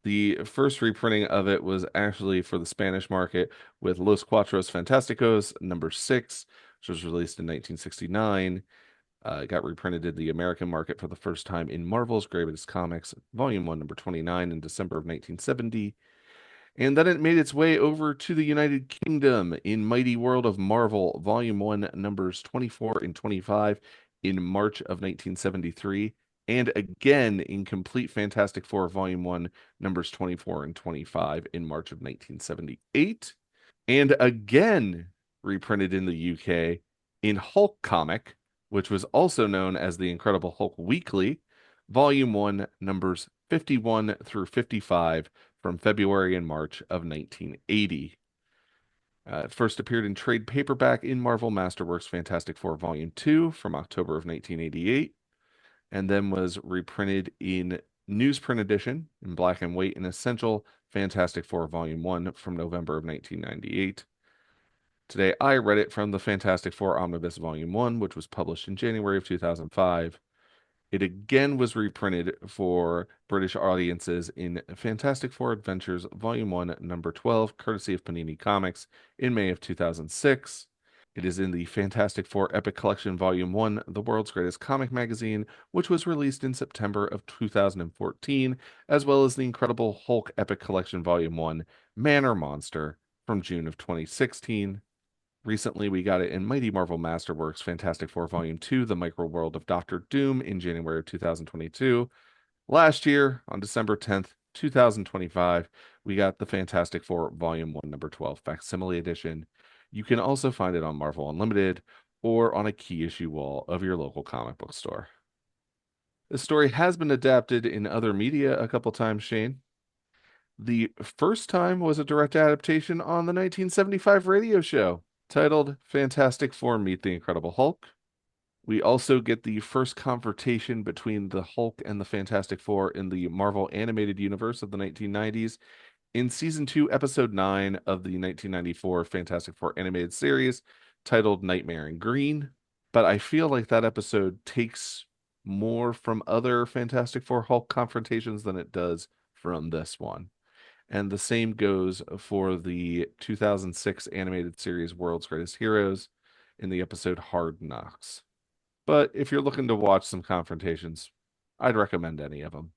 The first reprinting of it was actually for the Spanish market with Los Cuatros Fantásticos #6, which was released in 1969. It got reprinted in the American market for the first time in Marvel's Greatest Comics, Volume 1, #29 in December of 1970. And then it made its way over to the United Kingdom in Mighty World of Marvel, Volume 1, numbers 24 and 25 in March of 1973. And again in Complete Fantastic Four, Volume 1, numbers 24 and 25 in March of 1978. And again reprinted in the UK in Hulk Comic, which was also known as the Incredible Hulk Weekly, Volume 1, numbers 51 through 55 from February and March of 1980. It first appeared in trade paperback in Marvel Masterworks Fantastic Four Volume 2 from October of 1988, and then was reprinted in newsprint edition in black and white in Essential Fantastic Four Volume 1 from November of 1998. Today, I read it from the Fantastic Four Omnibus Volume 1, which was published in January of 2005. It again was reprinted for British audiences in Fantastic Four Adventures Volume 1, number 12, courtesy of Panini Comics, in May of 2006. It is in the Fantastic Four Epic Collection Volume 1, the world's greatest comic magazine, which was released in September of 2014, as well as the Incredible Hulk Epic Collection Volume 1, Man or Monster, from June of 2016. Recently, we got it in Mighty Marvel Masterworks Fantastic Four Volume 2, The Micro World of Doctor Doom, in January of 2022. Last year, on December 10th, 2025, we got the Fantastic Four Volume 1, number 12, Facsimile Edition. You can also find it on Marvel Unlimited or on a key issue wall of your local comic book store. This story has been adapted in other media a couple times, Shane. The first time was a direct adaptation on the 1975 radio show titled Fantastic Four Meet the Incredible Hulk. We also get the first confrontation between the Hulk and the Fantastic Four in the Marvel Animated Universe of the 1990s in Season 2, Episode 9 of the 1994 Fantastic Four animated series titled Nightmare in Green. But I feel like that episode takes more from other Fantastic Four Hulk confrontations than it does from this one. And the same goes for the 2006 animated series World's Greatest Heroes in the episode Hard Knocks. But if you're looking to watch some confrontations, I'd recommend any of them.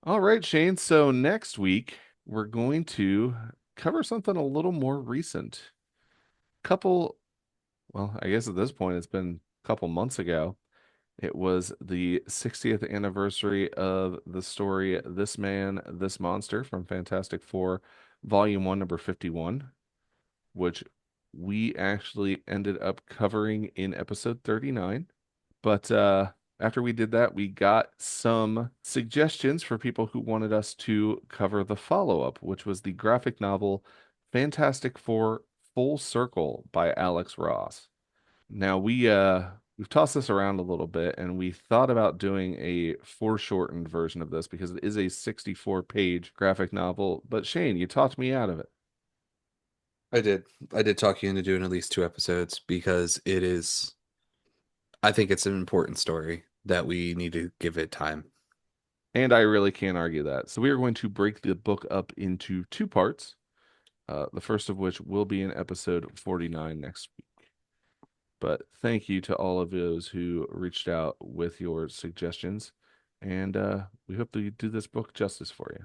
All right, Shane. So next week, we're going to cover something a little more recent. Couple, well, I guess at this point it's been a couple months ago. It was the 60th anniversary of the story This Man, This Monster from Fantastic Four, Volume 1, number 51, which we actually ended up covering in episode 39. But after we did that, we got some suggestions for people who wanted us to cover the follow-up, which was the graphic novel Fantastic Four Full Circle by Alex Ross. Now we've tossed this around a little bit and we thought about doing a foreshortened version of this because it is a 64-page graphic novel, but Shane, you talked me out of it. I did. I did talk you into doing at least 2 episodes because it is, I think it's an important story that we need to give it time. And I really can't argue that. So we are going to break the book up into two parts. The first of which will be in episode 49 next week. But thank you to all of those who reached out with your suggestions. And we hope to do this book justice for you.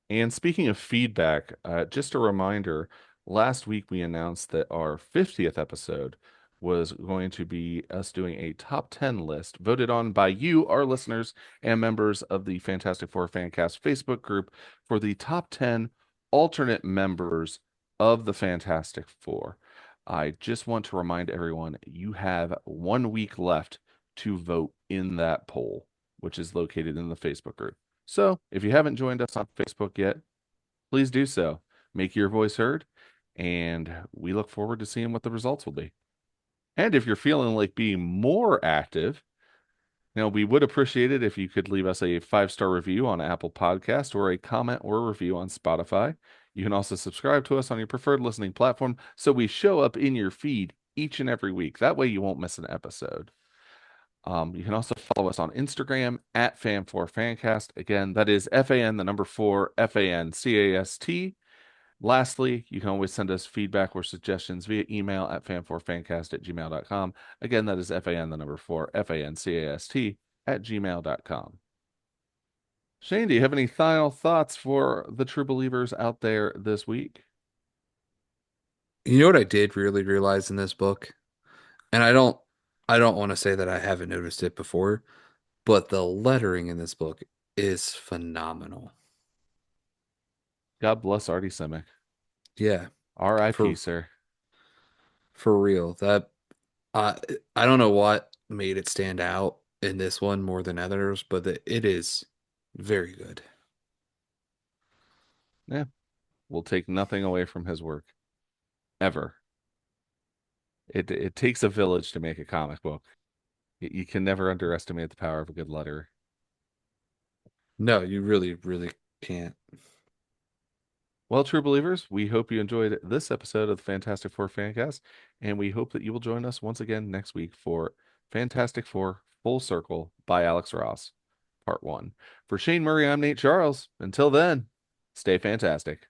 And speaking of feedback, just a reminder, last week we announced that our 50th episode was going to be us doing a top 10 list voted on by you, our listeners, and members of the Fantastic Four Fancast Facebook group for the top 10 alternate members of the Fantastic Four. I just want to remind everyone you have 1 week left to vote in that poll, which is located in the Facebook group. So if you haven't joined us on Facebook yet, please do so. Make your voice heard, and we look forward to seeing what the results will be. And if you're feeling like being more active, we would appreciate it if you could leave us a 5-star review on Apple Podcast or a comment or a review on Spotify. You can also subscribe to us on your preferred listening platform so we show up in your feed each and every week. That way you won't miss an episode. You can also follow us on Instagram at Fan4Fancast. Again, that is FAN, the number 4, FANCAST. Lastly, you can always send us feedback or suggestions via email at fan4fancast@gmail.com. Again, that is FAN, the number 4, FANCAST@gmail.com. Shane, do you have any final thoughts for the true believers out there this week? You know what I did really realize in this book? And I don't want to say that I haven't noticed it before, but the lettering in this book is phenomenal. God bless Artie Simic. Yeah, R.I.P., for sir. for real. That uh, I don't know what made it stand out in this one more than others, but it is very good. Yeah, we'll take nothing away from his work, ever. It takes a village to make a comic book. You can never underestimate the power of a good letter. No, you really, really can't. Well, true believers, we hope you enjoyed this episode of the Fantastic Four Fancast, and we hope that you will join us once again next week for Fantastic Four Full Circle by Alex Ross, Part 1. For Shane Murray, I'm Nate Charles. Until then, stay fantastic.